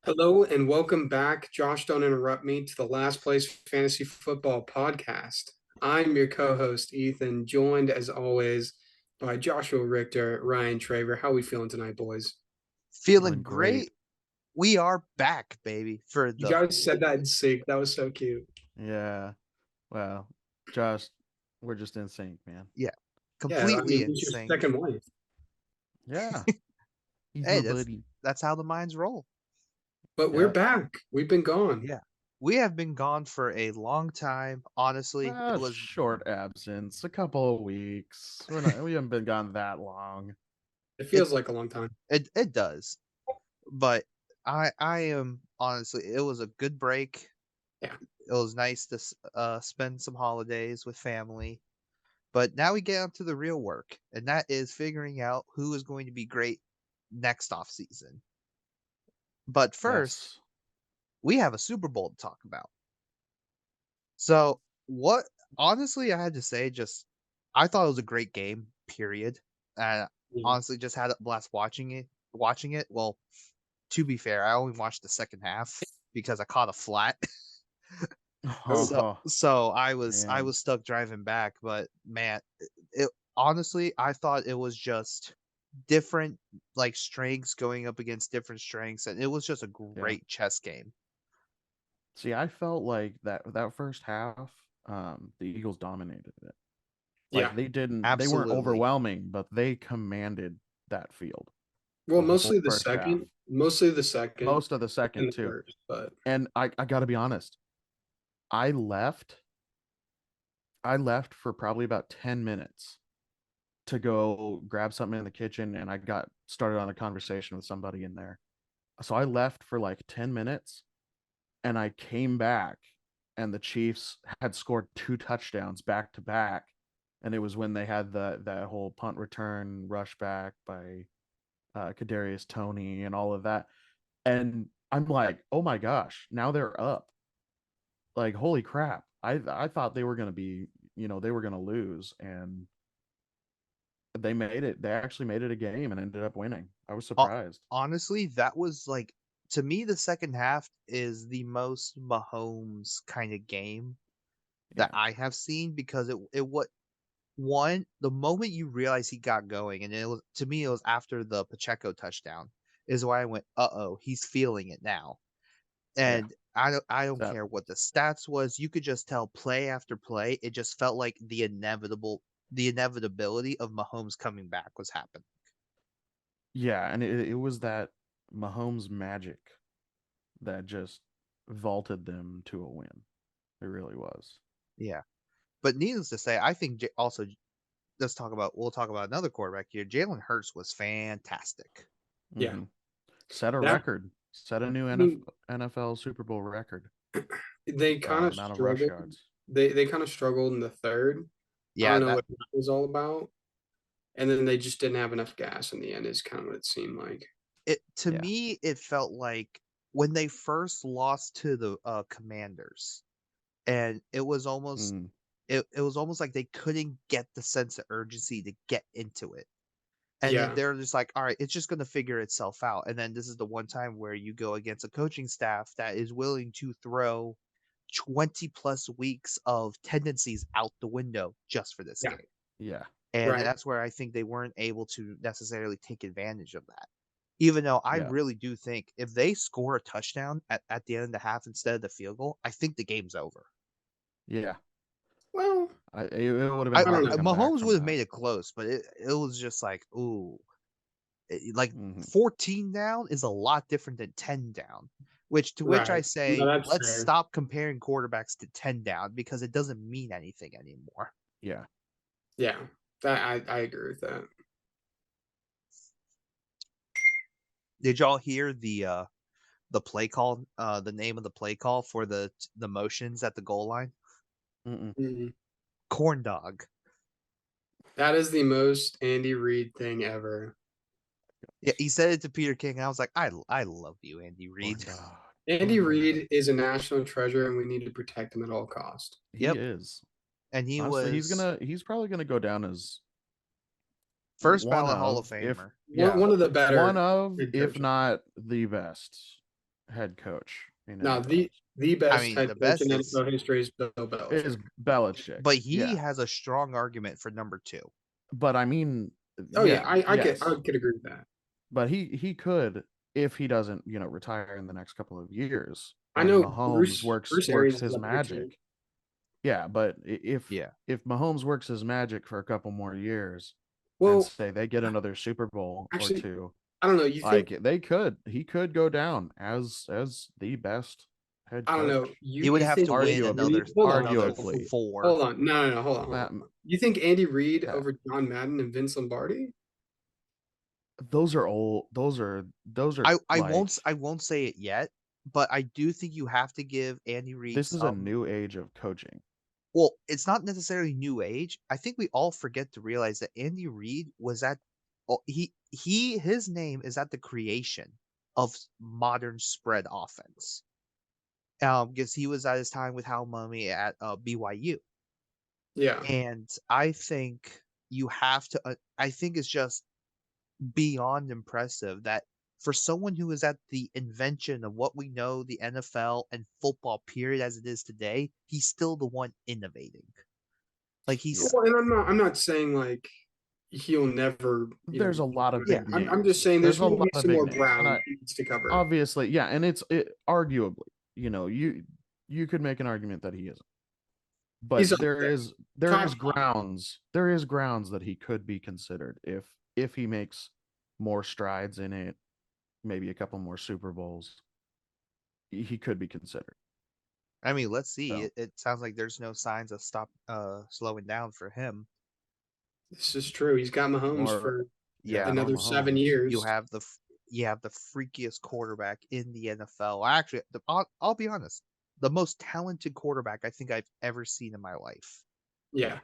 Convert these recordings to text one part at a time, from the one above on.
Hello and welcome back. Josh, don't interrupt me to the Last Place Fantasy Football Podcast. I'm your co-host Ethan, joined as always by Joshua Richter, Ryan Traver. How are we feeling tonight, boys? Feeling Feeling great. great. We are back, baby, for You the guys said that in sync. That was so cute. Yeah. Well, Josh, we're just in sync, man. yeah, Yeah, I completely mean, in he's your sync. second wife. Yeah. He's Hey, my that's buddy. that's how the minds roll. But we're Yeah. back. We've been gone. Yeah. We have been gone for a long time. Honestly, it was Short absence, a couple of weeks. We haven't been gone that long. It it feels like a long time. it does. But I am honestly, it was a good break. Yeah. It was nice to spend some holidays with family. But now we get on to the real work, and that is figuring out who is going to be great next off season. But first, Yes. we have a Super Bowl to talk about. So, what honestly, I had to say, just I thought it was a great game, period. Uh, Yeah. honestly, just had a blast watching it. Watching it. Well, to be fair, I only watched the second half because I caught a flat. Oh, So I Man. was stuck driving back, but man, it honestly, I thought it was just different like strengths going up against different strengths, and it was just a Yeah. great chess game. See, I felt like that first half, the Eagles dominated it. Like yeah. they weren't Absolutely. overwhelming, but they commanded that field Well, the whole mostly the first half. second. Mostly the second Most of the and second the too. first, but And I gotta be honest, I left I left for probably about 10 minutes to go grab something in the kitchen, and I got started on a conversation with somebody in there. So I left for like 10 minutes and I came back, and the Chiefs had scored two touchdowns back to back. And it was when they had that whole punt return rush back by Kadarius Toney and all of that. And I'm like, oh my gosh, now they're up. Like, holy crap. I thought they were gonna be, they were gonna lose, and they made it. They actually made it a game and ended up winning. I was Ho surprised. honestly, that was, like to me, the second half is the most Mahomes kinda game that Yeah. I have seen because it what one, the moment you realize he got going, and it was to me, it was after the Pacheco touchdown, is why I went, "Uh-oh, he's feeling it now." Yeah. And I don't That care what the stats was, you could just tell play after play, it just felt like the inevitability of Mahomes coming back was happening. Yeah, and it was that Mahomes magic that just vaulted them to a win. It really was. Yeah. But needless to say, I think J also we'll talk about another quarterback here. Jalen Hurts was fantastic. yeah. Hmm. Set a That record. Set a new I mean, NFL Super Bowl record they with kind of amount of rush struggled. yards. They kind of struggled in the third. I Yeah, don't know that what that was all about. And then they just didn't have enough gas in the end, is kind of what it seemed like. it to Yeah. me, it felt like when they first lost to the, Commanders, and Mm, it was almost like they couldn't get the sense of urgency to get into it. And then Yeah. they're just like, "Alright, it's just gonna figure itself out." And then this is the one time where you go against a coaching staff that is willing to throw 20 plus weeks of tendencies out the window just for this Yeah. game. yeah. And Right. that's where I think they weren't able to necessarily take advantage of that. Even though I Yeah. really do think if they score a touchdown at the end of the half instead of the field goal, I think the game's over. Yeah. Well, It would have been I I don't hard to know. come back Mahomes from would have that. made it close, but it was just like, ooh, like Hmm. 14 down is a lot different than 10 down. Which I Right. No, say, that's let's fair. stop comparing quarterbacks to 10 down because it doesn't mean anything anymore. Yeah. Yeah. That I agree with that. Did y'all hear the play call, the name of the play call for the motions at the goal line? Mm-mm. Mhm. Corn dog. That is the most Andy Reid thing ever. Yeah, he said it to Peter King. I was like, I love you, Andy Corn Reid. dog. Andy Corn dog. Reid is a national treasure, and we need to protect him at all cost. He Yep, is. and he Honestly, was he's probably gonna go down as first one ballot Hall of of, if Famer. One yeah, one of the one better of, head if coaches. not the best head coach in No, NFL the best mean, head the coach best in is NFL history is Bill is Belichick. Belichick. but he Yeah. has a strong argument for number 2. But I mean, Oh yeah, I yes. could agree with that. But he could, if he doesn't, retire in the next couple of years, I and know Mahomes Bruce Arians is his up there too. magic. Yeah, but if Yeah. Mahomes works his magic for a couple more years, and Well, say they get another Super Bowl actually, or two, I don't know. You think he could go down as the best head I don't know. coach. He would You have think to win Andy another Reid? Hold on, arguably. 4. hold on. No, hold on. Matt, You think Andy Reid yeah. over John Madden and Vince Lombardi? Those are old. Those are I like, won't say it yet, but I do think you have to give Andy Reid this is a some. new age of coaching. Well, it's not necessarily new age. I think we all forget to realize that Andy Reid was at his name is at the creation of modern spread offense. Because he was at his time with Hal Mumme at BYU, Yeah. and I think you have to. I think it's just beyond impressive that for someone who is at the invention of what we know the NFL and football period as it is today, he's still the one innovating. Like he's Well, and I'm not saying like he'll never. There's a lot of Yeah. big names. I'm just saying there's a going to lot be of some big more names, ground and he needs to cover. obviously, yeah, and it's arguably, you could make an argument that he isn't, but He's up there there. is Top grounds that he could be considered if he makes more strides in it, maybe a couple more Super Bowls, he could be considered. I mean, let's see. So. It sounds like there's no signs of slowing down for him. This is true. He's got Mahomes Or for Yeah. another 7 Mahomes. years. You have the freakiest quarterback in the NFL. Actually, I'll be honest, the most talented quarterback I think I've ever seen in my life. Yeah,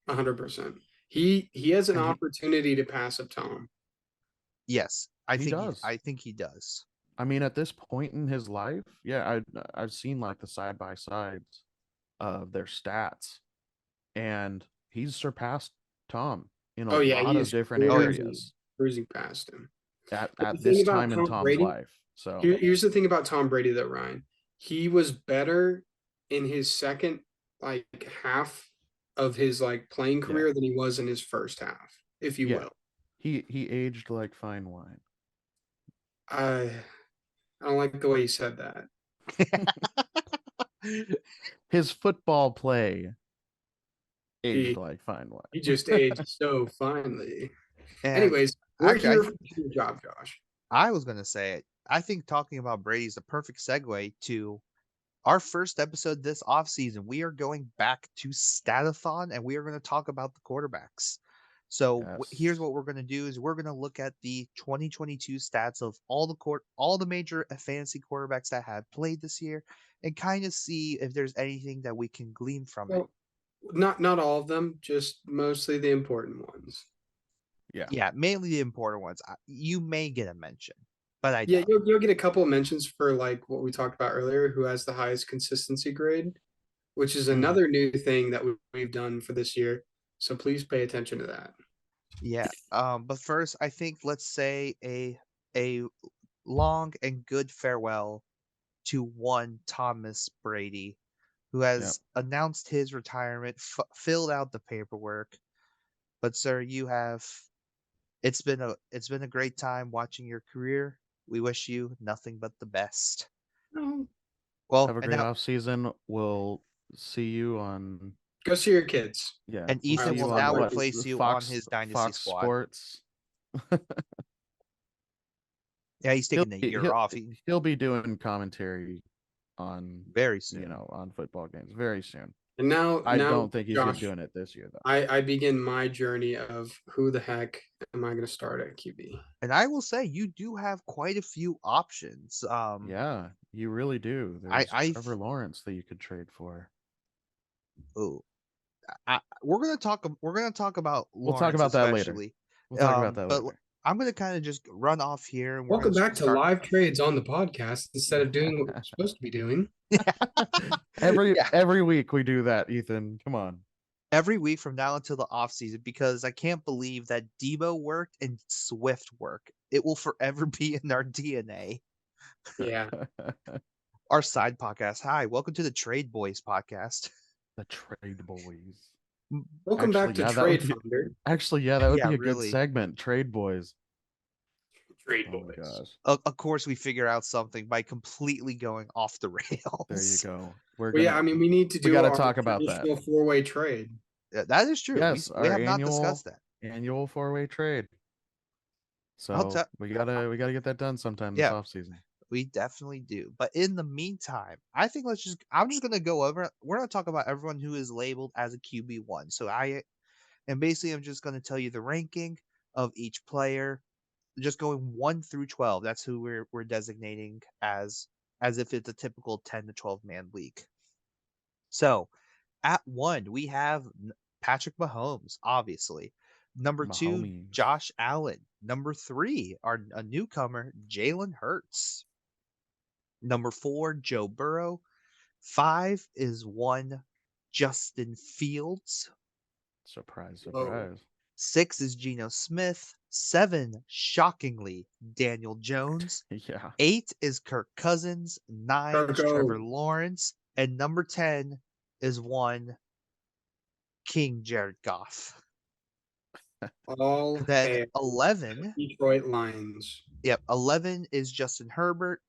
100%. He has an And opportunity to pass up Tom. Yes, He does. I think he does. I mean, at this point in his life, yeah, I've seen like the side by sides of their stats, and he's surpassed Tom in a Oh yeah, lot of he's different areas cruising past him. at But the this thing about time in Tom Tom's Brady, life. So here's the thing about Tom Brady though, Ryan. He was better in his second like half of his like playing career than he was in his first half, if you will. he aged like fine wine. I don't like the way you said that. His football play aged like fine wine. He just aged so finely. And Anyways, we're actually, here for your job, Josh. I was gonna say it. I think talking about Brady is the perfect segue to our first episode this offseason. We are going back to STAT-A-THON and we are going to talk about the quarterbacks. So here's what we're going to do is we're going to look at the 2022 stats of all the major fantasy quarterbacks that have played this year and kind of see if there's anything that we can glean from it. Not all of them, just mostly the important ones. Yeah, mainly the important ones. You may get a mention, but I Yeah, don't. you'll get a couple of mentions for like what we talked about earlier, who has the highest consistency grade, which is another new thing that we've done for this year. So please pay attention to that. Yeah. But first, I think let's say a long and good farewell to one Thomas Brady, who has announced his retirement, filled out the paperwork. But sir, it's been a great time watching your career. We wish you nothing but the best. Well, have a great off season. We'll see you on. Go see your kids. Yeah, and Ethan will now replace you on his Dynasty squad. Sports. Yeah, he's taking a year off. He'll be doing commentary on very soon. On football games very soon. And now I don't think he's doing it this year though. I begin my journey of who the heck am I going to start at QB? And I will say you do have quite a few options. Yeah, you really do. There's Trevor Lawrence that you could trade for. Oh, we're gonna talk about Lawrence. We'll talk about that later. We'll talk about that later. But I'm gonna kind of just run off here. And welcome back to live trades on the podcast instead of doing what we're supposed to be doing. Every week we do that, Ethan. Come on. Every week from now until the offseason, because I can't believe that Debo worked and Swift worked. It will forever be in our DNA. Yeah. Our side podcast. Hi, welcome to the Trade Boys podcast. The Trade Boys. Welcome back to that Trade would be Finder. that would Yeah, be a good really. segment. Trade Boys. Trade Oh my Boys. gosh. Of course, we figure out something by completely going off the rails. There you go. Well, yeah, I mean, we need to we do got to our talk about that. traditional four-way trade. Yeah, that is true. Yes, We our have not discussed that. annual 4-way trade. I'll So tell. we gotta get that done sometime this Yeah, offseason. we definitely do. But in the meantime, I think I'm just gonna go over. We're gonna talk about everyone who is labeled as a QB1. And basically I'm just gonna tell you the ranking of each player, just going 1 through 12. That's who we're designating as if it's a typical 10 to 12 man league. So at 1, we have Patrick Mahomes, obviously. Number 2, Mahomes. Josh Allen. Number 3, a newcomer, Jalen Hurts. Number 4, Joe Burrow. 5 is 1, Justin Fields. Surprise, Oh. surprise. 6 is Geno Smith. 7, shockingly, Daniel Jones. Yeah. 8 is Kirk Cousins. 9 is Trevor Lawrence. And number 10 is 1, King Jared Goff. All Then hail 11, Detroit Lions. 11 is Justin Herbert.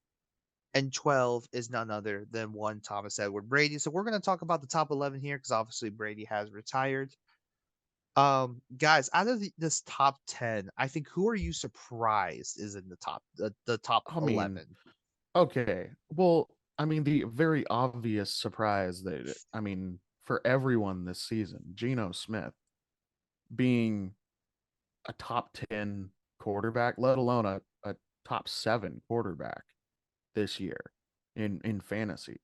And 12 is none other than 1 Thomas Edward Brady. So we're going to talk about the top 11 here because obviously Brady has retired. Guys, out of this top 10, I think who are you surprised is in the top I mean, 11? okay. Well, I mean, the very obvious surprise for everyone this season, Geno Smith being a top 10 quarterback, let alone a top 7 quarterback this year in fantasy.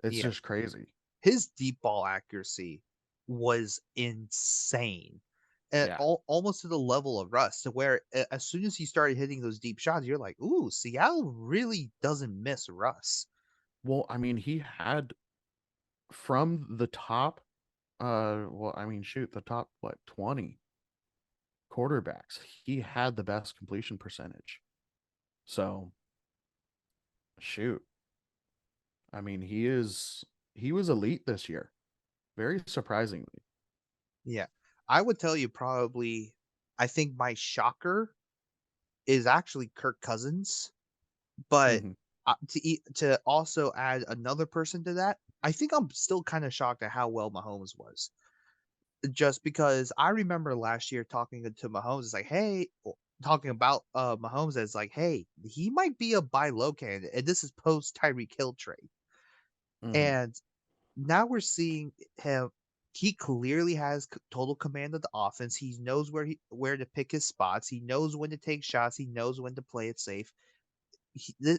It's Yeah. just crazy. His deep ball accuracy was insane. And Yeah. almost to the level of Russ, to where as soon as he started hitting those deep shots, you're like, ooh, Seattle really doesn't miss Russ. Well, I mean, he had from the top, the top 20 quarterbacks, he had the best completion percentage. So, shoot. I mean, he was elite this year. Very surprisingly. Yeah. I would tell you probably, I think my shocker is actually Kirk Cousins. But Mhm. to also add another person to that, I think I'm still kind of shocked at how well Mahomes was. Just because I remember last year talking to Mahomes, it's like, hey, talking about Mahomes as like, hey, he might be a buy low candidate, and this is post Tyreek Hill trade, Mhm. and now we're seeing him. He clearly has total command of the offense. He knows where to pick his spots. He knows when to take shots. He knows when to play it safe.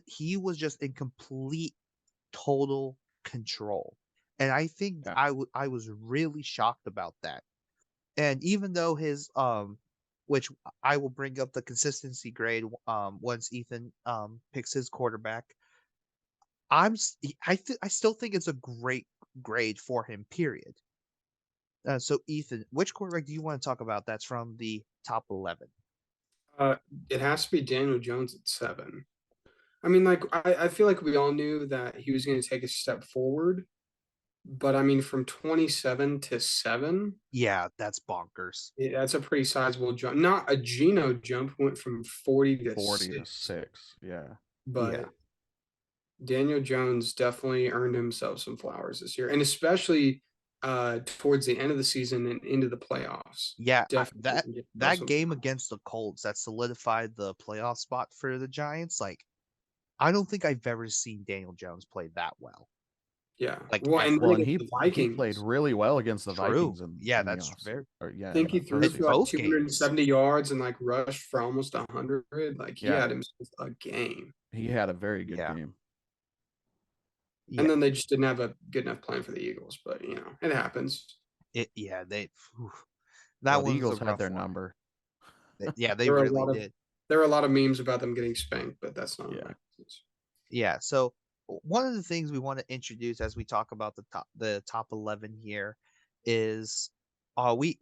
He was just in complete total control. And I think Yeah. I was really shocked about that. And even though his which I will bring up the consistency grade once Ethan picks his quarterback. I still think it's a great grade for him, period. So Ethan, which quarterback do you want to talk about that's from the top 11? It has to be Daniel Jones at 7. I mean, like, I feel like we all knew that he was going to take a step forward, but I mean, from 27 to 7, Yeah, that's bonkers. that's a pretty sizable jump. Not a Geno jump, went from 40 to 40 to 6, 6. Yeah. Yeah. but Daniel Jones definitely earned himself some flowers this year, and especially towards the end of the season and into the playoffs. Yeah, Definitely that earned himself that some game flowers. against the Colts that solidified the playoff spot for the Giants. Like, I don't think I've ever seen Daniel Jones play that well. Yeah. Like Well, and ever. then Well, and against the he played Vikings, really well against the True. Vikings Yeah, in the that's offseason. very Or I yeah, think in he the threw in for like postseason. both games. 270 yards and like rushed for almost 100. Like he Yeah. had himself a game. He had a very good Yeah. game. And Yeah. then they just didn't have a good enough plan for the Eagles, but it happens. They whew, Well, that the one's a Eagles had rough their one. number. Yeah, they There were a really lot of did. there were a lot of memes about them getting spanked, but that's not Yeah. my business. Yeah. So one of the things we want to introduce as we talk about the top 11 here is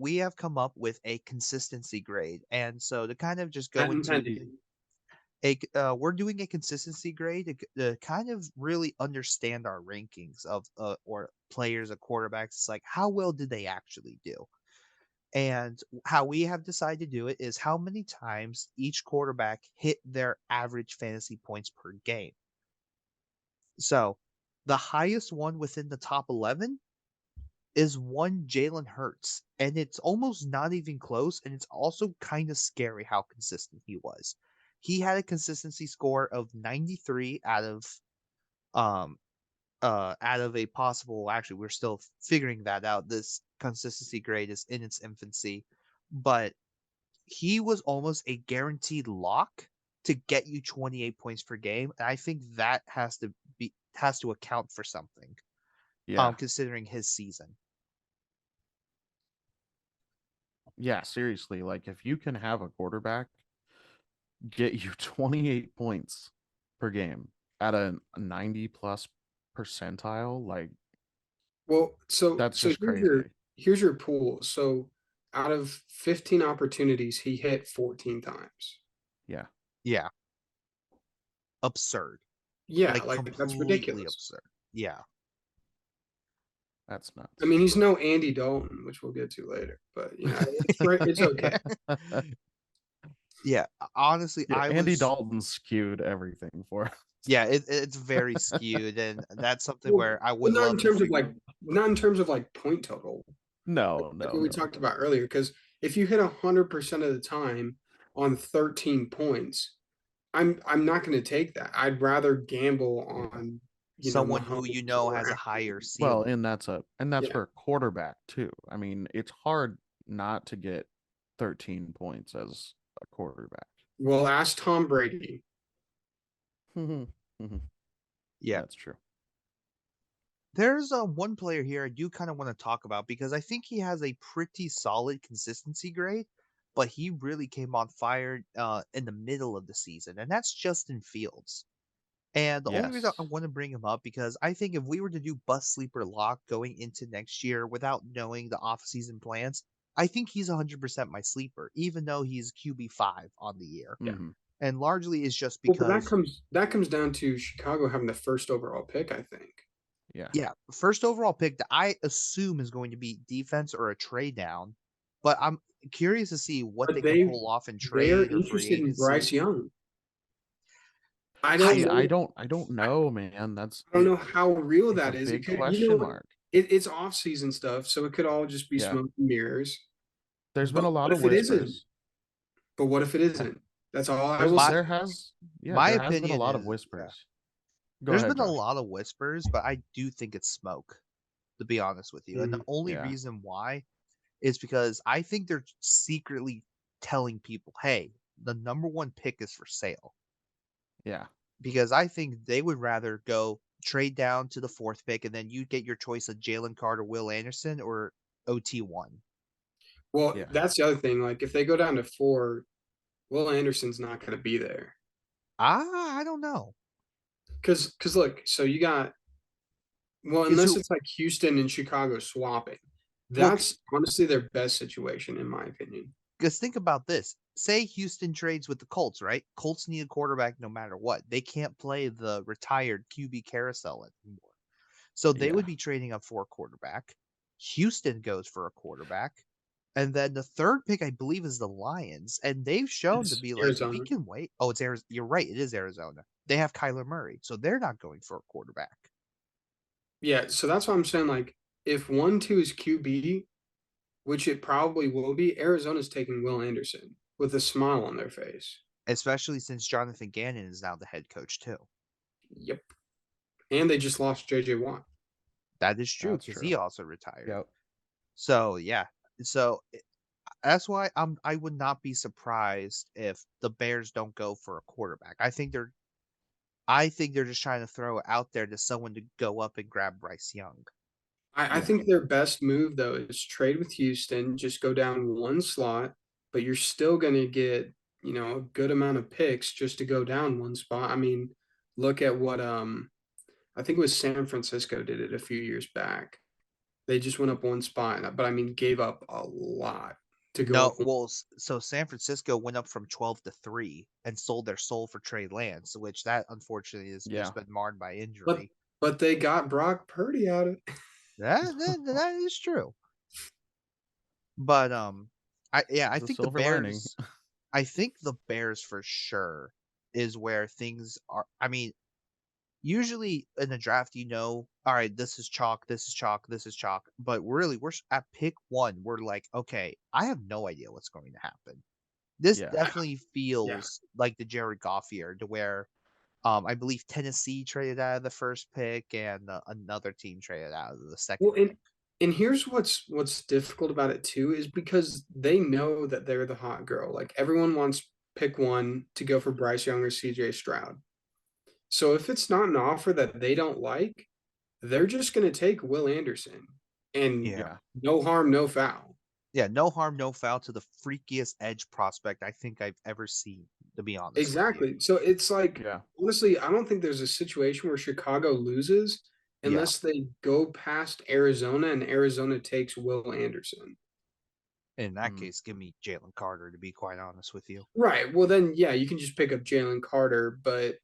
we have come up with a consistency grade. And so to kind of just go Not into intended. we're doing a consistency grade to kind of really understand our rankings of or players or quarterbacks. It's like, how well did they actually do? And how we have decided to do it is how many times each quarterback hit their average fantasy points per game. So the highest one within the top 11 is one Jalen Hurts, and it's almost not even close. And it's also kind of scary how consistent he was. He had a consistency score of 93 um out of a possible. Actually, we're still figuring that out. This consistency grade is in its infancy, but he was almost a guaranteed lock to get you 28 points per game. And I think that has to account for something. Yeah. Considering his season. Yeah, seriously. Like if you can have a quarterback get you 28 points per game at a 90 plus percentile, like Well, so that's so just crazy. here's your pool. So out of 15 opportunities, he hit 14 times. Yeah. Yeah. Absurd. Yeah, Like like that's completely ridiculous. absurd. Yeah. That's I nuts. mean, he's no Andy Dalton, which we'll get to later, but it's okay. Yeah. Honestly, Yeah, Andy Dalton skewed everything for us. Yeah, it's very skewed, and that's something Well, where I would well, not in love to terms of figure. not in terms of like point total, No, like no, what we no. talked about earlier. Because if you hit 100% of the time on 13 points, I'm not going to take that. I'd rather gamble on Someone who Mahomes has or a higher Well, ceiling. and that's yeah. for a quarterback too. I mean, it's hard not to get 13 points as a quarterback. Well, ask Tom Brady. Yeah. That's true. There's one player here I do kind of want to talk about because I think he has a pretty solid consistency grade, but he really came on fire in the middle of the season, and that's Justin Fields. And the only reason I Yes. want to bring him up because I think if we were to do bust sleeper lock going into next year without knowing the offseason plans, I think he's 100% my sleeper, even though he's QB5 on the year. Yeah. Mm-hmm. And largely is just Well, but because, that comes down to Chicago having the first overall pick, I think. Yeah. yeah, first overall pick that I assume is going to be defense or a trade down. But I'm curious to see what But they can pull off in they're trade or free interested in Bryce agency. Young. I don't See, I know. I don't know, man. That's I don't know how real it's that a is. It big could, question what? mark. It's off season stuff, so it could all just be Yeah. smoke and mirrors. There's been But a lot what of if it isn't? whispers. But what if it I, isn't? That's all I will say. my there my has been a opinion lot of is, yeah, whispers. Go there's ahead, been a Josh. lot of whispers, but I do think it's smoke, to be honest with you. And the Mhm. only Yeah. reason why is because I think they're secretly telling people, hey, the number one pick is for sale. Yeah. Because I think they would rather go trade down to the fourth pick and then you get your choice of Jalen Carter, Will Anderson, or OT1. Well, Yeah. that's the other thing. Like, if they go down to 4, Will Anderson's not going to be there. I don't know. Because look, so you got, well, Because unless who? it's like Houston and Chicago swapping, Well, that's honestly their best situation, in my opinion. because think about this. Say Houston trades with the Colts, right? Colts need a quarterback no matter what. They can't play the retired QB carousel anymore. So they Yeah. would be trading up for a quarterback. Houston goes for a quarterback. And then the third pick, I believe, is the Lions. And they've shown to It's be like, we Arizona. can wait. Oh, it's Arizona. You're right. It is Arizona. They have Kyler Murray. So they're not going for a quarterback. Yeah, so that's what I'm saying. Like, if 1-2 is QB, which it probably will be, Arizona's taking Will Anderson with a smile on their face. Especially since Jonathan Gannon is now the head coach, too. Yep. And they just lost JJ Watt. That is true That's because true. he also retired. Yep. So, yeah. So that's why I would not be surprised if the Bears don't go for a quarterback. I think they're just trying to throw it out there to someone to go up and grab Bryce Young. I Yeah. think their best move though is trade with Houston, just go down one slot, but you're still gonna get, a good amount of picks just to go down one spot. I mean, look at what I think it was San Francisco did it a few years back. They just went up one spot, but I mean gave up a lot. to go No, up. well, so San Francisco went up from 12 to 3 and sold their soul for Trey Lance, which that unfortunately has Yeah. just been marred by But injury. but they got Brock Purdy out of it. That is true. But I It's a think the silver lining. Bears. I think the Bears for sure is where things are. I mean, usually in the draft, all right, this is chalk, this is chalk, this is chalk. But really, we're at pick 1. We're like, okay, I have no idea what's going to happen. This Yeah. definitely Yeah. feels like the Jared Goff year, to where I believe Tennessee traded out of the first pick and another team traded out of the second Well, pick. and here's what's difficult about it too is because they know that they're the hot girl. Like everyone wants pick 1 to go for Bryce Young or CJ Stroud. So if it's not an offer that they don't like, they're just going to take Will Anderson, and Yeah. no harm, no foul. Yeah, no harm, no foul to the freakiest edge prospect I think I've ever seen, to be honest with you. Exactly. So it's like, Yeah. honestly, I don't think there's a situation where Chicago loses Yeah. unless they go past Arizona and Arizona takes Will Anderson. In that Mm. case, give me Jalen Carter, to be quite honest with you. Right. Well, then, yeah, you can just pick up Jalen Carter, but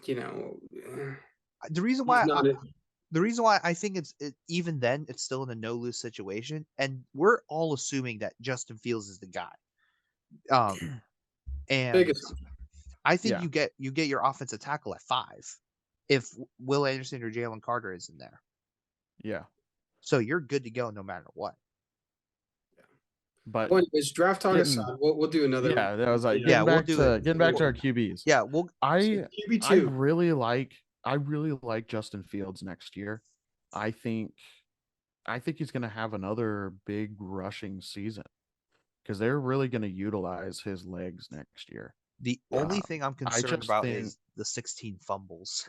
The reason he's why not. I think even then it's still in a no lose situation, and we're all assuming that Justin Fields is the guy. And Biggest. I think Yeah. you get your offensive tackle at 5 if Will Anderson or Jalen Carter is in there. Yeah. So you're good to go no matter what. But Well, anyways, draft talk getting, aside, we'll do another. yeah, that was like Yeah, getting we'll back do to it. getting back to our QBs. Yeah, I QB2. I really like Justin Fields next year. I think he's going to have another big rushing season because they're really going to utilize his legs next year. the only thing I'm I concerned just about think, is the 16 fumbles.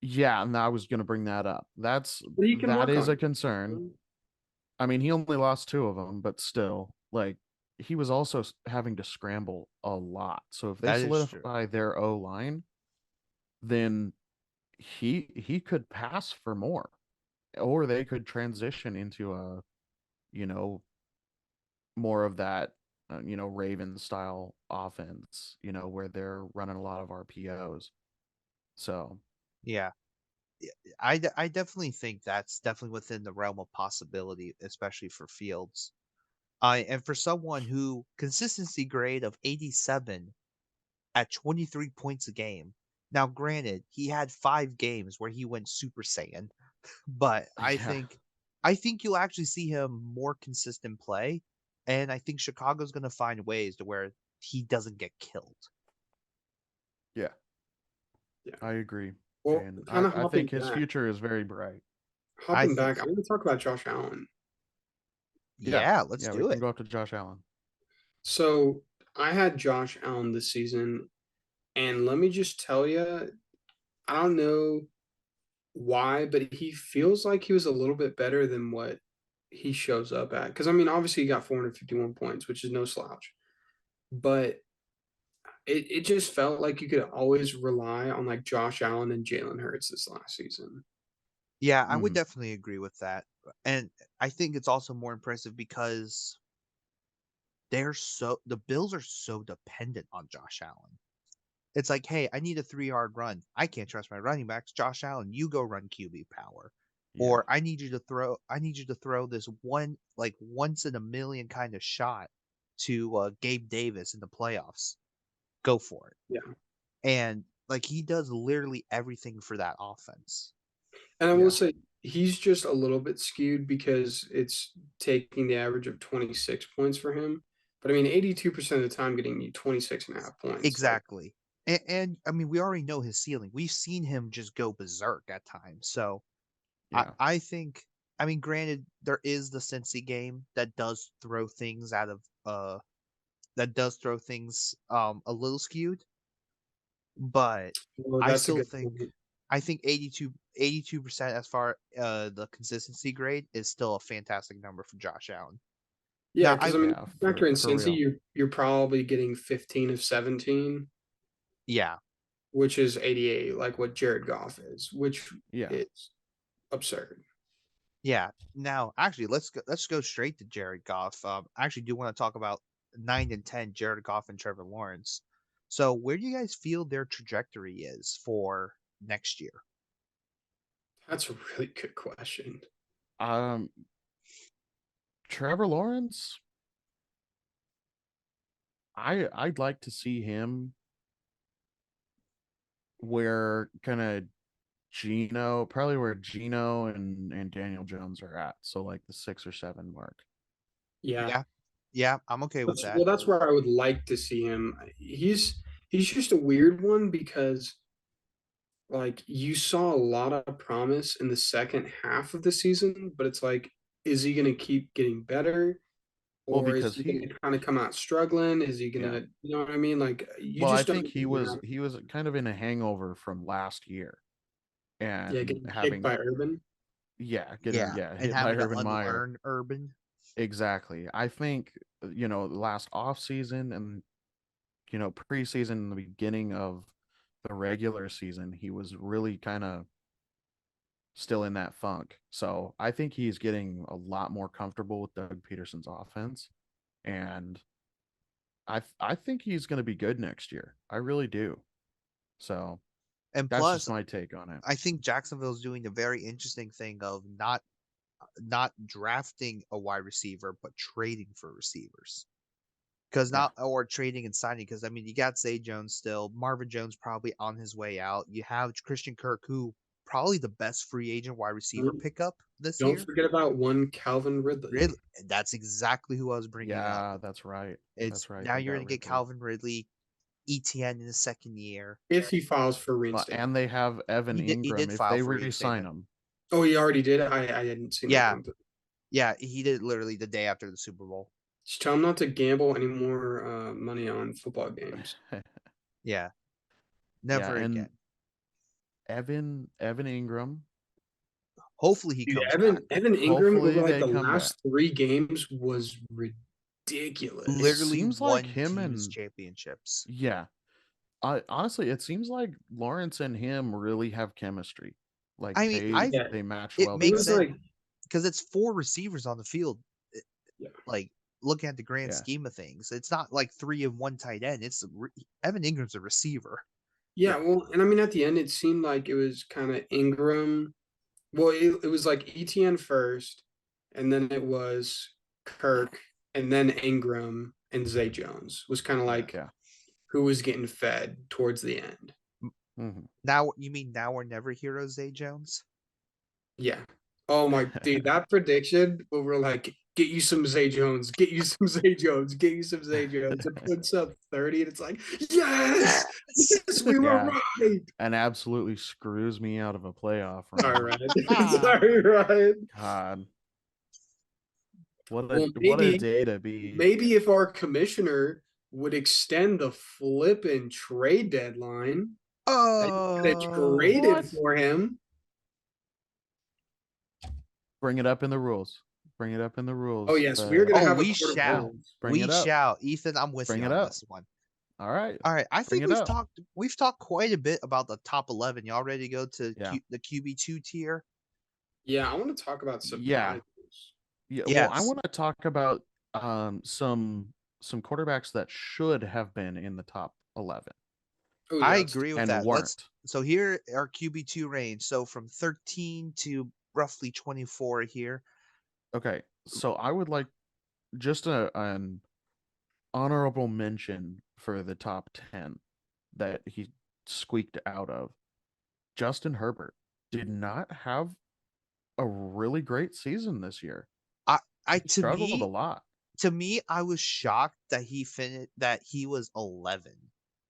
yeah, and I was going to bring that up. But he can That work is on a concern. I mean, he only lost 2 of them, but still, like he was also having to scramble a lot. So if they That is true. solidify their O line, then he could pass for more, or they could transition into a, you know, more of that, Raven style offense, where they're running a lot of RPOs. So Yeah. I definitely think that's definitely within the realm of possibility, especially for Fields. And for someone who consistency grade of 87 at 23 points a game. Now, granted, he had 5 games where he went Super Saiyan, but yeah, I think you'll actually see him more consistent play, and I think Chicago's going to find ways to where he doesn't get killed. yeah, Yeah. I agree. Well, And kind of I think his future is very bright. hopping think back, I want to talk about Josh Allen. Yeah, let's Yeah, we do can it. go up to Josh Allen. So I had Josh Allen this season, and let me just tell you, I don't know why, but he feels like he was a little bit better than what he shows up at. Because I mean, obviously he got 451 points, which is no slouch, but it just felt like you could always rely on like Josh Allen and Jalen Hurts this last season. Yeah, I would Mhm. definitely agree with that. And I think it's also more impressive because the Bills are so dependent on Josh Allen. It's like, hey, I need a 3-yard run. I can't trust my running backs. Josh Allen, you go run QB power. Yeah, Or I need you to throw this one like once in a million kind of shot to Gabe Davis in the playoffs. Go for it. Yeah. And like he does literally everything for that offense. And I Yeah. will say he's just a little bit skewed because it's taking the average of 26 points for him. But I mean, 82% of the time getting you 26 and a half points. Exactly. And I mean, we already know his ceiling. We've seen him just go berserk at times. So yeah, I think, I mean, granted, there is the Cincy game that does throw things a little skewed, but Well, I that's a still good think point. I think 82% as far the consistency grade is still a fantastic number for Josh Allen. Yeah, Now because I mean, yeah, factor in for Cincy, real. you're probably getting 15 of 17, Yeah, which is 88, like what Jared Goff is, which Yeah, is absurd. Yeah. Now, actually, let's go straight to Jared Goff. I actually do want to talk about 9 and 10, Jared Goff and Trevor Lawrence. So, where do you guys feel their trajectory is for next year? That's a really good question. Um, Trevor Lawrence, I'd like to see him where kind of probably where Gino and Daniel Jones are at. So like the 6 or 7 mark. Yeah. Yeah. Yeah, I'm okay with that. That's where I would like to see him. He's just a weird one because like you saw a lot of promise in the second half of the season, but it's like, is he going to keep getting better, Well, or is because he going to kind of come out struggling? Is he going yeah. to, you know what I mean? Like you Well, I just don't think know what's gonna he was kind of in a hangover from last year yeah, and getting kicked having by Urban. getting Yeah, and hit by having to Urban Meyer. unlearn Urban. Exactly. I think last off season and preseason and the beginning of the regular season, he was really kind of still in that funk. So I think he's getting a lot more comfortable with Doug Peterson's offense, and I think he's going to be good next year. I really do. So And that's just plus, my take on it. I think Jacksonville's doing a very interesting thing of not drafting a wide receiver, but trading for receivers. Because Yeah. not or trading and signing. Because I mean, you got Zay Jones still, Marvin Jones probably on his way out. You have Christian Kirk, who probably the best free agent wide receiver pickup this Don't year. forget about one Calvin Ridley. Ridley, that's exactly who I was bringing up. Yeah, that's right. It's That's right. now They you're got gonna get Ridley. Calvin Ridley, ETN in the second year. If he files for Well, reinstatement. and they have Evan He Ingram did if file they for re-sign reinstatement. him. Oh, he already did. I hadn't seen that Yeah, come through. yeah, he did literally the day after the Super Bowl. Just tell him not to gamble any more money on football games. Yeah, Yeah, never and again. Evan Ingram. Hopefully he Dude, comes back. Evan Ingram Hopefully over like they the come back. last 3 games was ridiculous. It Literally seems won like him teams and championships. yeah. Honestly, it seems like Lawrence and him really have chemistry. Like I mean, Yeah, they match it well it makes was together. sense like because it's 4 receivers on the field. yeah. Like looking at the grand Yeah. scheme of things, it's not like 3 and 1 tight end. Evan Ingram's a receiver. Yeah, well, and I mean at the end it seemed like it was kind of Ingram. Well, it was like ETN first, and then it was Kirk, and then Ingram and Zay Jones was kind of like Yeah. who was getting fed towards the end. Mm-hmm. Now you mean now or never hero Zay Jones? Yeah. Oh my dude, that prediction where we're like, get you some Zay Jones, get you some Zay Jones, get you some Zay Jones. It puts up 30 and it's like, yes, yes, we were Yeah. right. And absolutely screws me out of a playoff Sorry, run. Ryan. Sorry, Ryan. God. What Well, a day to be. maybe if our commissioner would extend the flipping trade deadline, they traded What? for him. Bring it up in the rules. Bring it up in the rules. Oh yes, we're gonna have a we court of shall. rules. Bring We it up. shall. Ethan, I'm with Bring you it on up. this one. All right. All right. I Bring think it up. we've talked quite a bit about the top 11. Y'all ready to go to Yeah. the QB2 tier? Yeah, I want to talk about Yeah. surprises. Yeah. Well, I Yes. want to talk about some quarterbacks that should have been in the top 11 Oh I yeah, agree with and that. weren't. So here are QB2 range. So from 13 to roughly 24 here. Okay. So I would like just an honorable mention for the top 10 that he squeaked out of. Justin Herbert did not have a really great season this year. I He struggled a lot. to me, I was shocked that he was 11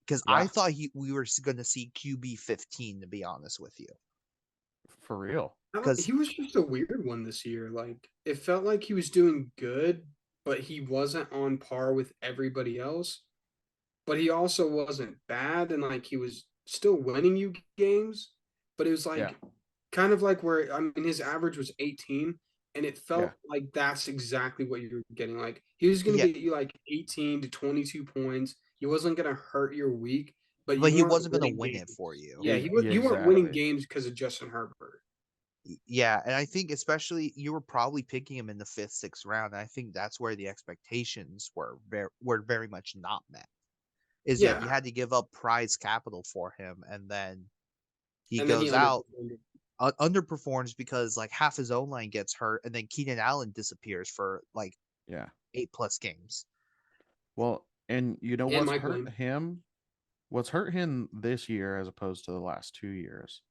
because Yeah. I thought we were going to see QB 15. To be honest with you, For real. because he was just a weird one this year. Like it felt like he was doing good, but he wasn't on par with everybody else. But he also wasn't bad, and like he was still winning you games. But it was like kind of like where I mean his average was 18, and it felt like that's exactly what you were getting. Like he was gonna yeah, get you like 18 to 22 points. He wasn't gonna hurt your week, but but you he weren't wasn't going to winning win it games. for you. Yeah, Yeah, you weren't winning exactly. games because of Justin Herbert. Yeah, and I think especially you were probably picking him in the 5th, 6th round. And I think that's where the expectations were very much not met. Is that you Yeah, had to give up prize capital for him, and then he and then he goes out, underperformed. underperforms because like half his own line gets hurt, and then Keenan Allen disappears for like Yeah. 8+ games. Well, and you know And what's Mike hurt Williams. him? What's hurt him this year as opposed to the last 2 years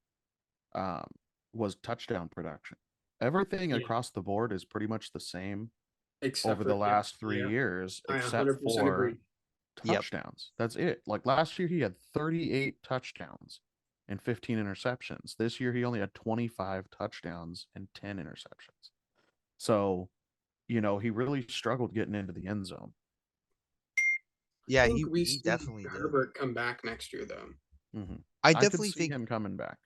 um, was touchdown production. Everything Yeah, across the board is pretty much the same except over the for yeah, last 3 years, I except 100% for agree. Yep. touchdowns. That's it. Like last year, he had 38 touchdowns and 15 interceptions. This year, he only had 25 touchdowns and 10 interceptions. So, he really struggled getting into the end zone. I Yeah, think we he see definitely did. Herbert come back next year, though. Mm-hmm. I I could definitely see think, him coming back.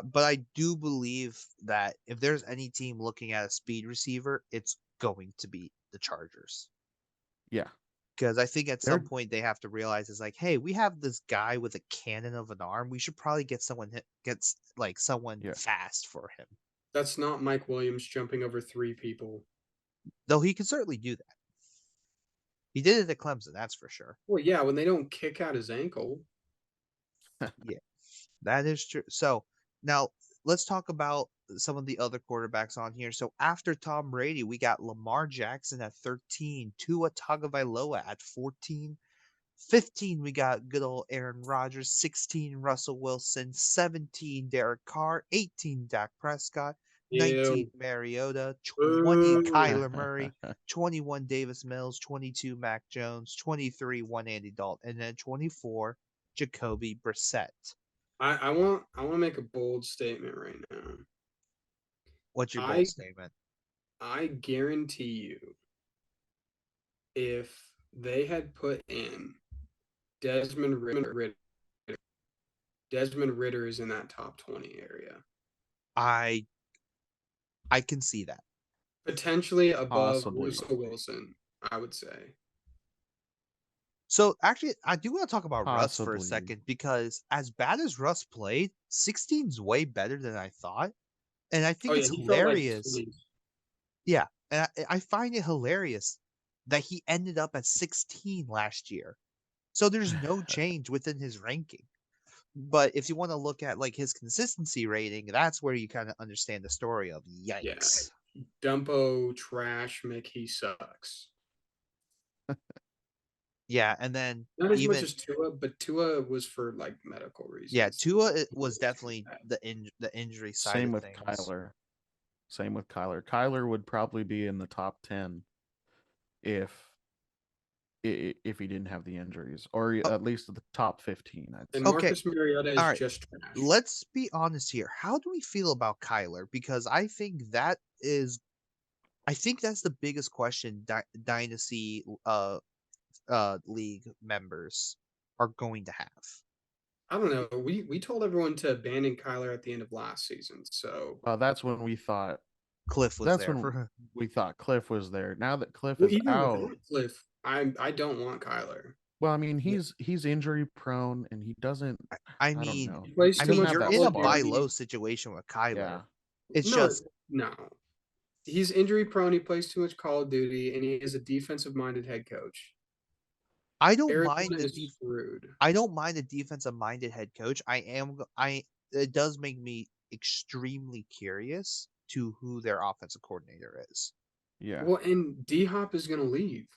but I do believe that if there's any team looking at a speed receiver, it's going to be the Chargers. Yeah. Because I think at some They're point they have to realize it's like, hey, we have this guy with a cannon of an arm. We should probably get someone yeah. fast for him. That's not Mike Williams jumping over 3 people. Though he can certainly do that. He did it at Clemson, that's for sure. Well, yeah, when they don't kick out his ankle. Yeah, that is true. So now let's talk about some of the other quarterbacks on here. So after Tom Brady, we got Lamar Jackson at 13, Tua Tagovailoa at 14, 15, we got good old Aaron Rodgers. 16, Russell Wilson. 17, Derek Carr. 18, Dak Prescott. 19, Ew. Mariota. 20, Boo. Kyler Murray. 21, Davis Mills. 22, Mac Jones. 23, one Andy Dalton. And then 24, Jacoby Brissett. I want to make a bold statement right now. What's your bold I statement? I guarantee you, if they had put in Desmond Ritter, Desmond Ritter is in that top 20 area, I I can see that. potentially above Possibly. Russell Wilson. I would say. So actually, I do want to talk about Russ for a Possibly. second because as bad as Russ played, 16's way better than I thought. And I Oh think yeah, it's he felt like hilarious. 20. Yeah. And I find it hilarious that he ended up at 16 last year. So there's no change within his ranking. But if you want to look at like his consistency rating, that's where you kind of understand the story of Yeah, yikes. Dumpo trash Mickey sucks. Yeah. And then Not as much even, as Tua, but Tua was for like medical yeah, reasons. Tua was definitely the injury side Same of with things. Kyler. Same with Kyler. Kyler would probably be in the top 10 if if he didn't have the injuries, or Oh, at least the top 15, I'd And say. okay. Marcus Mariota All is right. just trash. Let's be honest here. How do we feel about Kyler? Because I think that's the biggest question Dynasty league members are going to have. I don't know. We told everyone to abandon Kyler at the end of last season. So That's when we thought. Cliff was That's there when for we thought Cliff was there. Now that Cliff well, is even out, without Cliff, I don't want Kyler. well, I mean, yeah. he's injury prone, and he doesn't. I I don't mean, know. He plays I He too doesn't mean, much have you're that in a Call of buy spark. low Duty. situation with Kyler. Yeah, It's No, just no. He's injury prone. He plays too much Call of Duty, and he is a defensive minded head coach. I don't mind Arizona the is screwed. I don't mind a defensive minded head coach. It does make me extremely curious to who their offensive coordinator is. yeah, Well, and D Hop is going to leave.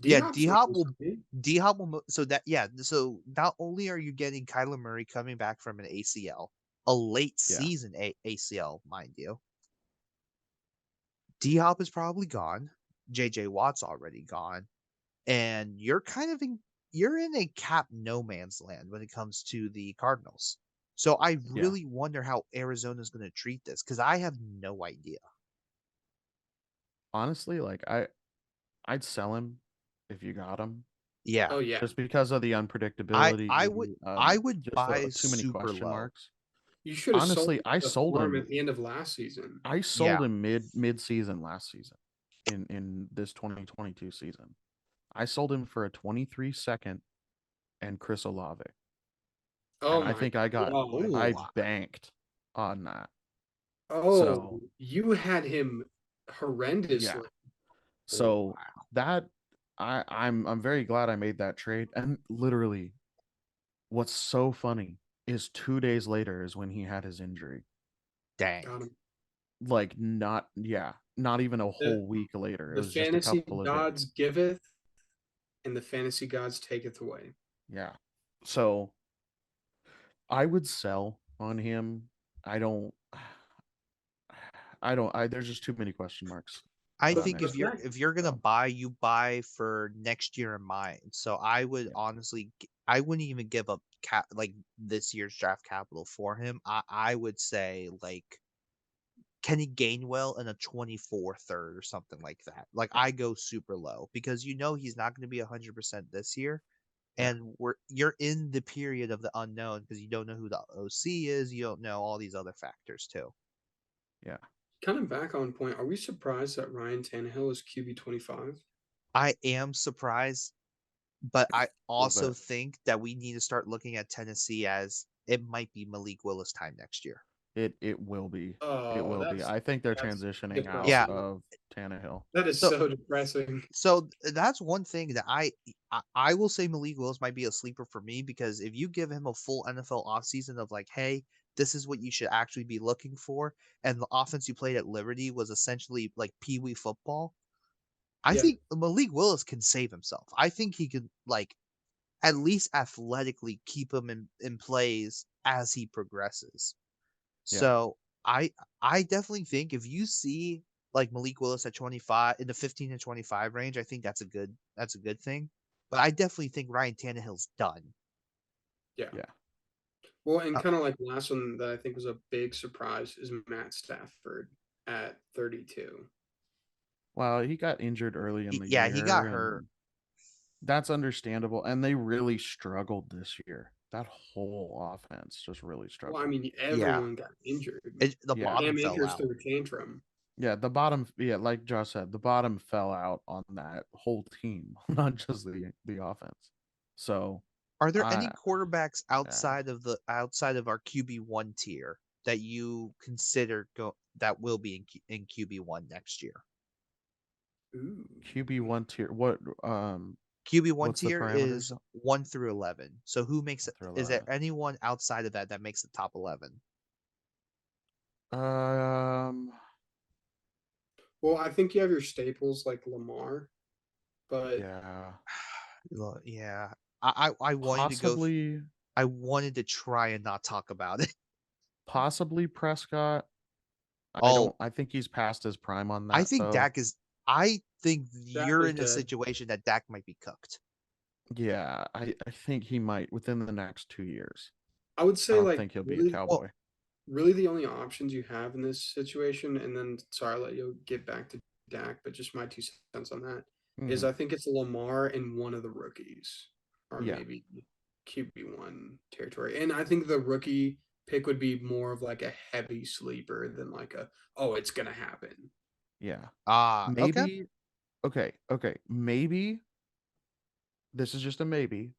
D Yeah, Hop's not going to leave. D Hop will so that yeah, so not only are you getting Kyler Murray coming back from an ACL, a late yeah, season ACL, mind you. D Hop is probably gone. JJ Watt's already gone. And you're in a cap no man's land when it comes to the Cardinals. So I yeah. really wonder how Arizona's going to treat this because I have no idea. Honestly, like I'd sell him if you got him, Yeah, Oh yeah, just because of the I unpredictability. I would I would Just buy too many super question low. marks. you should have sold Honestly, I the sold farm him. at the end of last season. I sold Yeah, him mid season last season, in this 2022 season. I sold him for a 23 second and Chris Olave, Oh and I my think I god! banked on that. Oh, So you had him yeah. horrendously. So that I'm very glad I made that trade. And literally, what's so funny is 2 days later is when he had his injury. Dang. Got him. Like not even a The, whole week later. It the was just a fantasy couple of days. gods giveth, and the fantasy gods taketh away. Yeah. So I would sell on him. I don't there's just too many question marks I about think next What's year. next? if you're gonna So buy, you buy for next year in mind. So I would yeah. honestly, I wouldn't even give up like this year's draft capital for him. I would say like Kenny Gainwell and a 24 third or something like that. Like I go super low because he's not going to be 100% this year, Yeah. and you're in the period of the unknown because you don't know who the OC is, you don't know all these other factors too. Yeah. Kind of back on point. Are we surprised that Ryan Tannehill is QB 25? I am surprised, but I A little also bit. think that we need to start looking at Tennessee as it might be Malik Willis time next year. It will be. It Oh, will be. I think they're that's transitioning out Yeah. depressing. of Tannehill. That is So so depressing. so that's one thing that I will say Malik Willis might be a sleeper for me because if you give him a full NFL offseason of like, hey, this is what you should actually be looking for, and the offense you played at Liberty was essentially like Pee Wee football, I Yeah, think Malik Willis can save himself. I think he could like at least athletically keep him in plays as he progresses. Yeah. So I definitely think if you see like Malik Willis at 25 in the 15 to 25 range, I think that's a good thing. But I definitely think Ryan Tannehill's done. yeah. Yeah. Well, and Uh, kind of like last one that I think was a big surprise is Matt Stafford at 32. Well, he got injured early in the yeah, he got year, hurt. and that's understandable. And they really struggled this year. That whole offense just really Well, I struggled. mean, Yeah, everyone got injured. the Yeah. bottom Cam fell Akers out. threw a tantrum. Yeah, the bottom, yeah, like Josh said, the bottom fell out on that whole team, not just the offense. So Are there I any quarterbacks yeah, outside of our QB1 tier that you consider that will be in QB1 next year? Ooh. QB1 tier. QB1 What's the tier parameters? is 1 through 11. So who makes it? Through Is there 11. anyone outside of that makes the top 11? Um, Well, I think you have your staples like Lamar, but yeah, Yeah. I wanted to possibly, I wanted to try and not talk about it. possibly Prescott. Oh, I think he's past his prime on I that think though. Dak is I think Dak you're is in a dead. situation that Dak might be cooked. Yeah, I think he might within the next 2 years. I would I say don't like think he'll be a really, Well, Cowboy. really the only options you have in this situation, and then sorry, I'll let you get back to Dak, but just my 2 cents on that is Hmm. I think it's Lamar and one of the rookies, or Yeah, maybe QB1 territory. And I think the rookie pick would be more of like a heavy sleeper than like a, oh, it's gonna happen. yeah. okay. Maybe okay. Maybe this is just a maybe.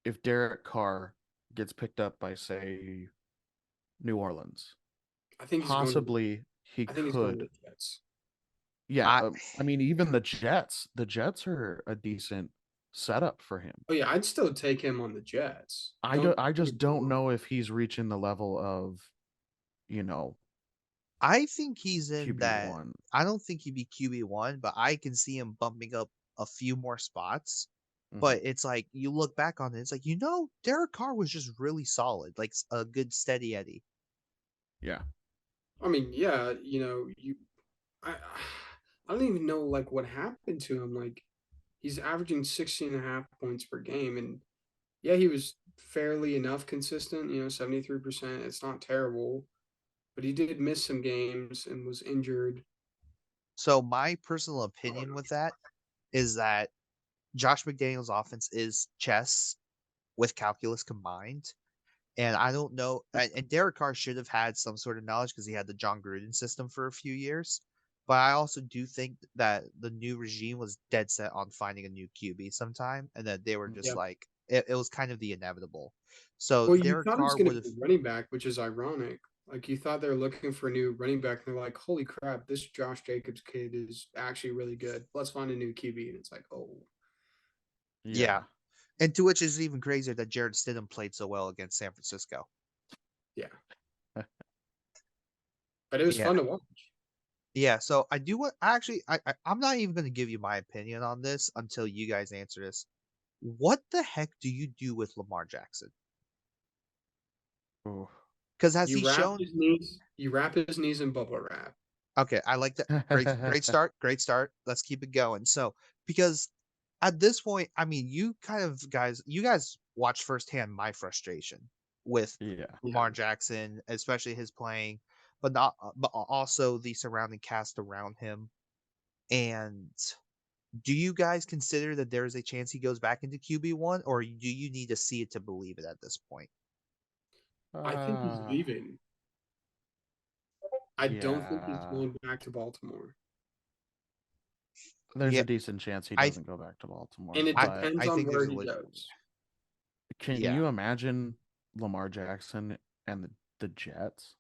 If Derek Carr gets picked up by, say, New Orleans, I think he's going to possibly he I think he's going to could. the Jets. Yeah, I I mean, even the Jets are a decent setup for him. Oh yeah, I'd still take him on the Jets. I Don't just get me don't wrong. know if he's reaching the level of, you know, I think he's in that. QB1. I don't think he'd be QB1, but I can see him bumping up a few more spots. Hmm. But it's like you look back on it, it's like Derek Carr was just really solid, like a good steady Eddie. Yeah. I mean, yeah, I I don't even know like what happened to him. Like he's averaging 16 and a half points per game, and yeah, he was fairly enough consistent, 73%. It's not terrible, but he did miss some games and was injured. So my personal opinion with that is that Josh McDaniels' offense is chess with calculus combined. And I don't know. And Derek Carr should have had some sort of knowledge because he had the John Gruden system for a few years. But I also do think that the new regime was dead set on finding a new QB sometime, and that they were just Yeah. like it was kind of the inevitable. So Well, you Derek thought it was Carr going would to have be running back, which is ironic. Like you thought they were looking for a new running back, and they're like, "Holy crap, this Josh Jacobs kid is actually really good. Let's find a new QB." And it's like, oh, Yeah. And to which is even crazier that Jared Stidham played so well against San Francisco. yeah. But it was Yeah. fun to watch. Yeah, so I do what I'm not even going to give you my opinion on this until you guys answer this. What the heck do you do with Lamar Jackson? Ooh. Because has he shown? You wrap his knees in bubble wrap. Okay, I like that. Great start. Great start. Let's keep it going. So, because at this point, I mean, you guys watched firsthand my frustration with Yeah. Lamar Jackson, especially his playing, but also the surrounding cast around him. And do you guys consider that there is a chance he goes back into QB1, or do you need to see it to believe it at this point? I think he's leaving. I don't think he's Yeah. going back to Baltimore. There's Yeah, a decent chance he I doesn't go back to Baltimore. And it I But depends I on think there's where a he legit. goes. can Yeah. you imagine Lamar Jackson and the Jets?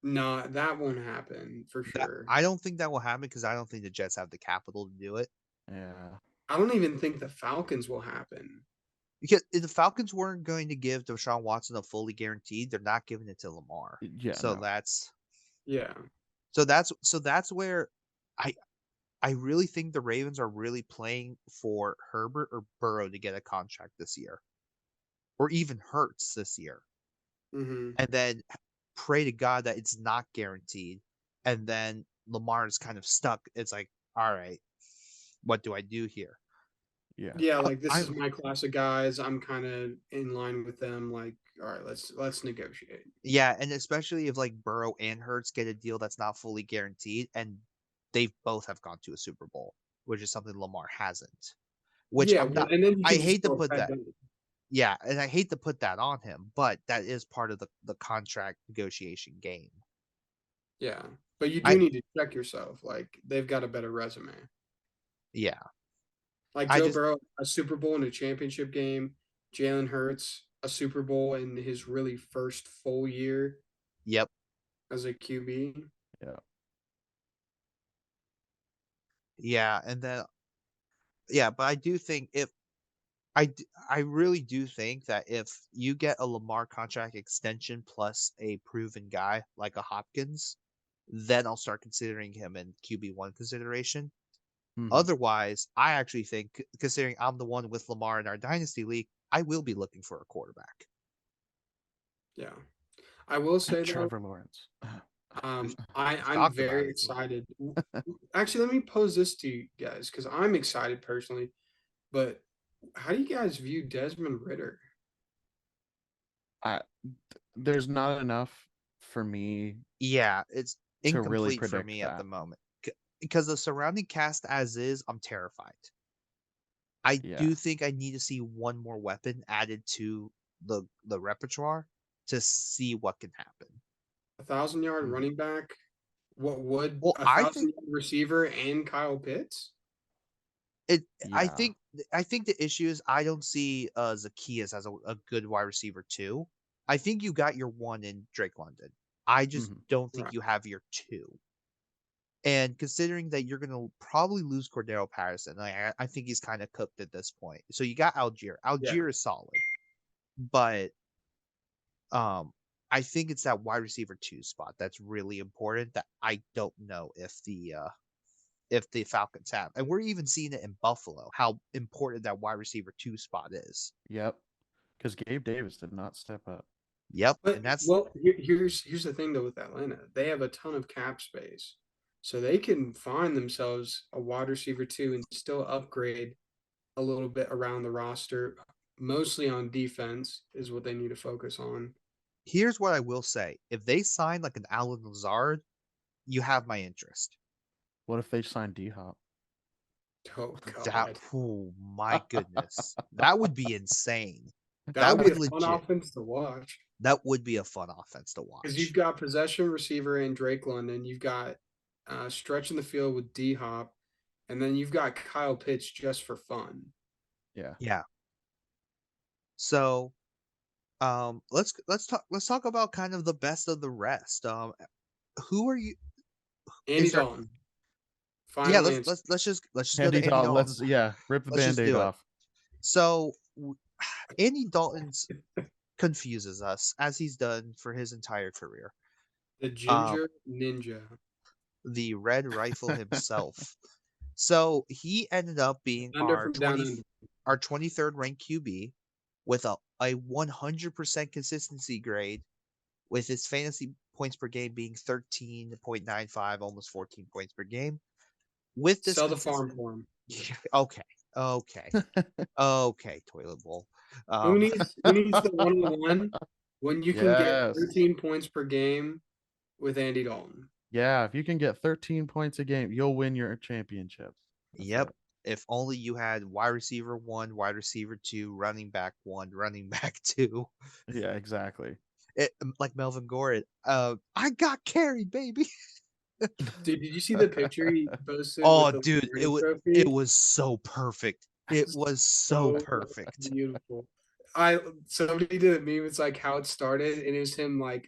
Nah, that won't happen for sure. I don't think that will happen because I don't think the Jets have the capital to do it. Yeah. I don't even think the Falcons will happen. Because if the Falcons weren't going to give Deshaun Watson a fully guaranteed, they're not giving it to Lamar. Yeah. So No. Yeah. that's where I I really think the Ravens are really playing for Herbert or Burrow to get a contract this year, or even Hurts this year, Mm-hmm. and then pray to God that it's not guaranteed, and then Lamar is kind of stuck. It's like, all right, what do I do here? Yeah. Yeah, like this is I'm my class of guys. I'm kind of in line with them. Like, all right, let's negotiate. Yeah, and especially if like Burrow and Hurts get a deal that's not fully guaranteed, and they both have gone to a Super Bowl, which is something Lamar hasn't. Which Yeah, I'm well, not. and then you I can just hate to throw a put pet that. down. Yeah, and I hate to put that on him, but that is part of the contract negotiation game. Yeah, but you do I need to check yourself. Like they've got a better resume. yeah, Like I Joe just Burrow, a Super Bowl in a championship game. Jalen Hurts, a Super Bowl in his really first full year yep. as a QB. Yeah. Yeah, and then yeah, but I do think if I really do think that if you get a Lamar contract extension plus a proven guy like a Hopkins, then I'll start considering him in QB1 consideration. Mhm. Otherwise, I actually think, considering I'm the one with Lamar in our Dynasty League, I will be looking for a quarterback. Yeah, I will say though, Trevor Lawrence. We've I'm talked about very it. excited. Actually, let me pose this to you guys because I'm excited personally. But how do you guys view Desmond Ritter? I there's not enough for me Yeah, it's to really incomplete for predict me at the that. moment. Because the surrounding cast as is, I'm terrified. I Yeah. do think I need to see one more weapon added to the repertoire to see what can happen. 1,000-yard Mhm. running back. What would Well, a I think 1,000-yard receiver and Kyle Pitts? it. Yeah. I think the issue is I don't see Zacchaeus as a good wide receiver too. I think you got your one in Drake London. I just Mhm. don't think Right. you have your two. And considering that you're going to probably lose Cordero Patterson, I think he's kind of cooked at this point. So you got Algier. Yeah. Algier is solid, but um, I think it's that wide receiver two spot that's really important. That I don't know if the Falcons have, and we're even seeing it in Buffalo how important that wide receiver two spot is. Yep. Because Gabe Davis did not step up. Yep, But and that's well, here's the thing though with Atlanta, they have a ton of cap space, so they can find themselves a wide receiver too and still upgrade a little bit around the roster. Mostly on defense is what they need to focus on. here's what I will say: if they sign like an Alan Lazard, you have my interest. What if they sign D Hop? Oh That God, oh my goodness. That would be insane. that That would be would a fun legit. offense to watch That would be a fun offense to because you've watch. got possession receiver and Drake London, you've got stretching the field with D Hop, and then you've got Kyle Pitts just for fun. Yeah. Yeah. So Let's talk about kind of the best of the rest. Who are you? Andy Is there? Dalton. Yeah, Final answer. let's just go Andy to Andy Dalton, Dalton. rip the Let's just Band-Aid do it. off. So Andy Dalton's confuses us as he's done for his entire career. The Um, Ginger Ninja. the Red Rifle himself. So he ended up being Thunder from down under. our 23rd ranked QB with a 100% consistency grade, with his fantasy points per game being 13.95, almost 14 points per game. With this Sell the farm consistent, for him. okay, okay, toilet bowl. Who Um, needs the 1-on-1 when you can get Yes. 13 points per game with Andy Dalton? Yeah, if you can get 13 points a game, you'll win your championships. That's yep. it. If only you had wide receiver 1, wide receiver 2, running back 1, running back 2. Yeah, exactly. Like Melvin Gordon. I got carried, baby. Dude, did you see the picture he posted with Oh, the dude, Lombardi it trophy? was so perfect. It was so So perfect. beautiful. Somebody did a meme. It's like how it started, and it was him like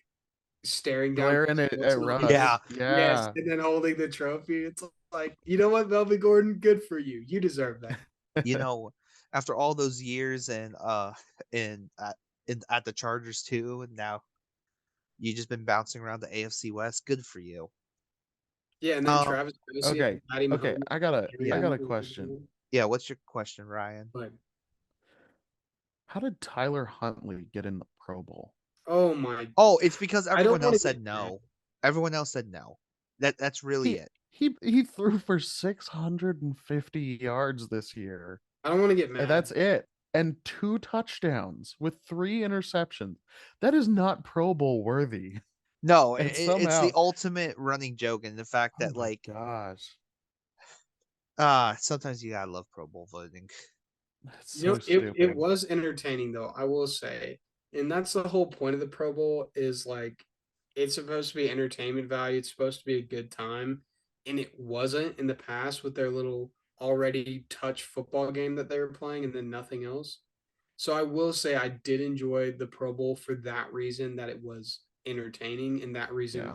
staring down Glaring what's at on Yeah, Russ. yes, Yeah. and then holding the trophy. It's like, you know what, Melvin Gordon, good for you. You deserve that. you know, after all those years and in at the Chargers too, and now you just been bouncing around the AFC West. Good for you. Yeah, and then Um, Travis Kelce Okay. and Patty Okay. Mahomes. I yeah, got a question. yeah. What's your question, Ryan? But How did Tyler Huntley get in the Pro Bowl? oh my, Oh, it's because I don't everyone want else to get said mad. no. Everyone else said no. That's really He it. he threw for 650 yards this year. I don't want to get And mad. that's it. And 2 touchdowns with 3 interceptions. That is not Pro Bowl worthy. No, And it's the somehow, ultimate running joke, and the fact oh that my like gosh, sometimes you gotta love Pro Bowl voting. that's You know, so it stupid. was entertaining though, I will say. And that's the whole point of the Pro Bowl is like it's supposed to be entertainment value. It's supposed to be a good time. And it wasn't in the past with their little already touch football game that they were playing and then nothing else. So I will say I did enjoy the Pro Bowl for that reason, that it was entertaining and that reason Yeah,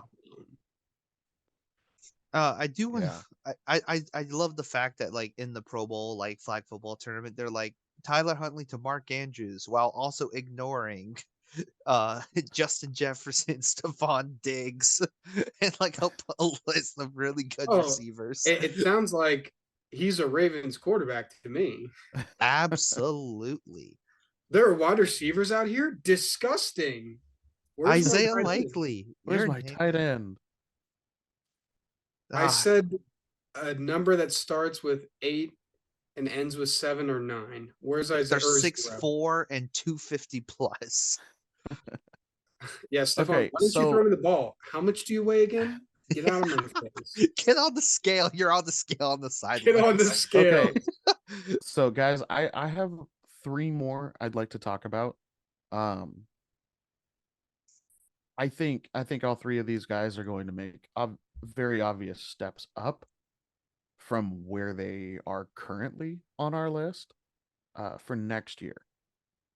alone. I do want yeah. to. I love the fact that like in the Pro Bowl like flag football tournament, they're like Tyler Huntley to Mark Andrews while also ignoring Justin Jefferson, Stephon Diggs, and like a list of really good Oh, receivers. it sounds like he's a Ravens quarterback to me. Absolutely. There are wide receivers out here. Disgusting. Where's my Isaiah tight end? Likely, Where's your my name. tight end? I Ah, said a number that starts with 8 and ends with 7 or 9. Where's they're Isaiah or 0? 6'4" and 250 plus. Yeah, Stephon, Okay, why don't you throw so me the ball? How much do you weigh again? Get out of my face. Get on the scale. You're on the scale on the Get on the sidelines. scale. okay, so guys, I have 3 more I'd like to talk about. Um, I think all 3 of these guys are going to make very obvious steps up from where they are currently on our list for next year.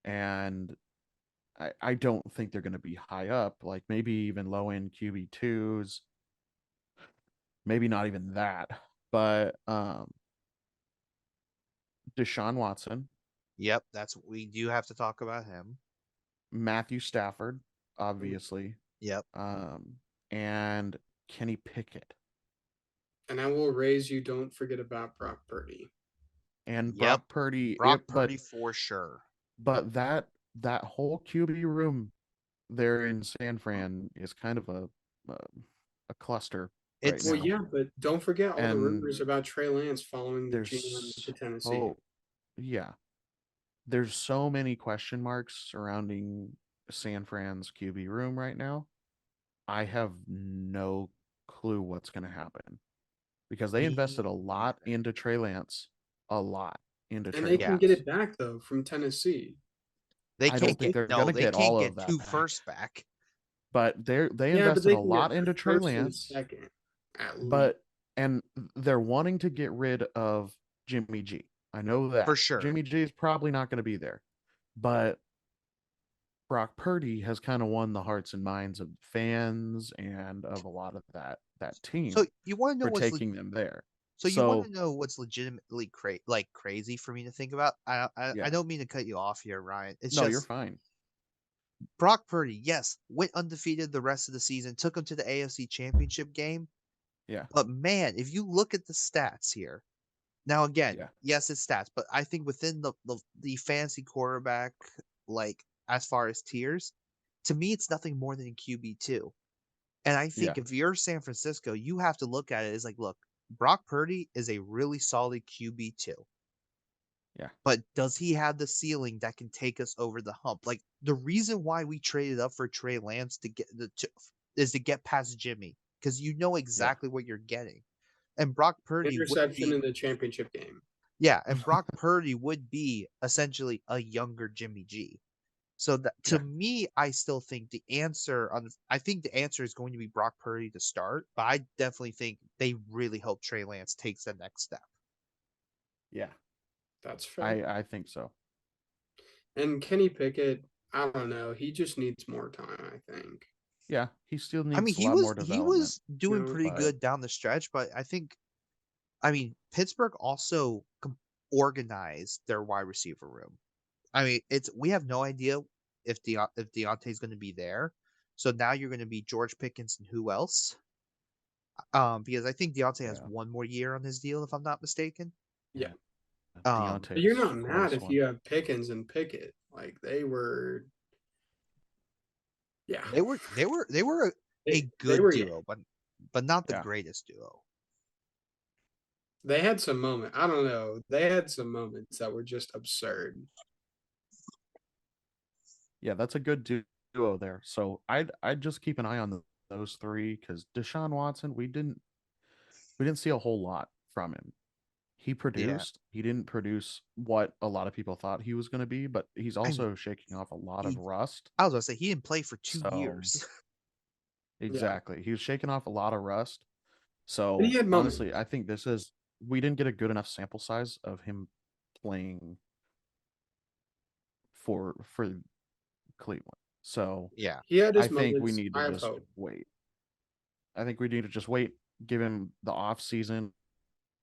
And I don't think they're going to be high up, like maybe even low end QB2s, maybe not even that. But Deshaun Watson, Yep, we do have to talk about him. Matthew Stafford, obviously, Yep. and Kenny Pickett. And I will raise you. Don't forget about Brock Purdy. And Yep. Brock Purdy, Brock Purdy for sure. but that whole QB room there in San Fran is kind of a cluster right It's Well, now. yeah, but don't forget all the And rumors about Trey Lance following the GM to there's Tennessee. oh yeah, there's so many question marks surrounding San Fran's QB room right now. I have no clue what's going to happen because they invested a me lot neither. into Trey Lance, a lot into And Trey they can get Lance. it back though from Tennessee. They I can't don't think get they're going to they get can't all of get that 2 back, firsts back. but they Yeah, but invested they a can get lot into the Trey first and the Lance. second at least. But and they're wanting to get rid of Jimmy G. I know that For sure. Jimmy G is probably not going to be there, but Brock Purdy has kind of won the hearts and minds of fans and of a lot of that So team you want to know for taking them there. you want So to know what's legitimately crazy for me to think about? I yeah, don't mean to cut you off here, Ryan. It's no, you're just fine. Brock Purdy, yes, went undefeated the rest of the season, took him to the AFC Championship game. Yeah, But man, if you look at the stats here, now again, yeah, yes, it's stats, but I think within the fantasy quarterback, like as far as tiers, to me, it's nothing more than a QB2. And I yeah, think if you're San Francisco, you have to look at it as like, look, Brock Purdy is a really solid QB2. yeah, But does he have the ceiling that can take us over the hump? Like the reason why we traded up for Trey Lance is to get past Jimmy because you know yeah, exactly what you're getting. And Brock Purdy would Interception be in the championship game. yeah, and Brock Purdy would be essentially a younger Jimmy G. So that to yeah, me, I still think I think the answer is going to be Brock Purdy to start, but I definitely think they really hope Trey Lance takes the next step. yeah. That's fair. I think so. And Kenny Pickett, I don't know. He just needs more time, I think. Yeah, he still I mean, needs a lot more he development, was doing pretty but good down the stretch, but I mean, Pittsburgh also organized their wide receiver room. I mean, it's we have no idea if Deontay's going to be there. So now you're going to be George Pickens and who else? Because I think Deontay has yeah, one more year on his deal, if I'm not mistaken. Yeah. yeah. But you're Deontay's not mad close if one. you have Pickens and Pickett. Like they were, yeah. They were a They good were, yeah. duo, but not the Yeah, greatest duo. They had some moment. I don't know. They had some moments that were just absurd. yeah, that's a good duo there. So I'd just keep an eye on those three because Deshaun Watson, we didn't see a whole lot from him. He Yeah, produced. He didn't produce what a lot of people thought he was going to be, but he's I mean, also shaking off a lot of he rust. I was gonna say he didn't play for two So years. Yeah. exactly, he was shaking off a lot of rust. And he So had moments. honestly, I think we didn't get a good enough sample size of him playing for Cleveland. So Yeah, He had I his think we moments. need to I have just hope. wait. I think we need to just wait, give him the off season,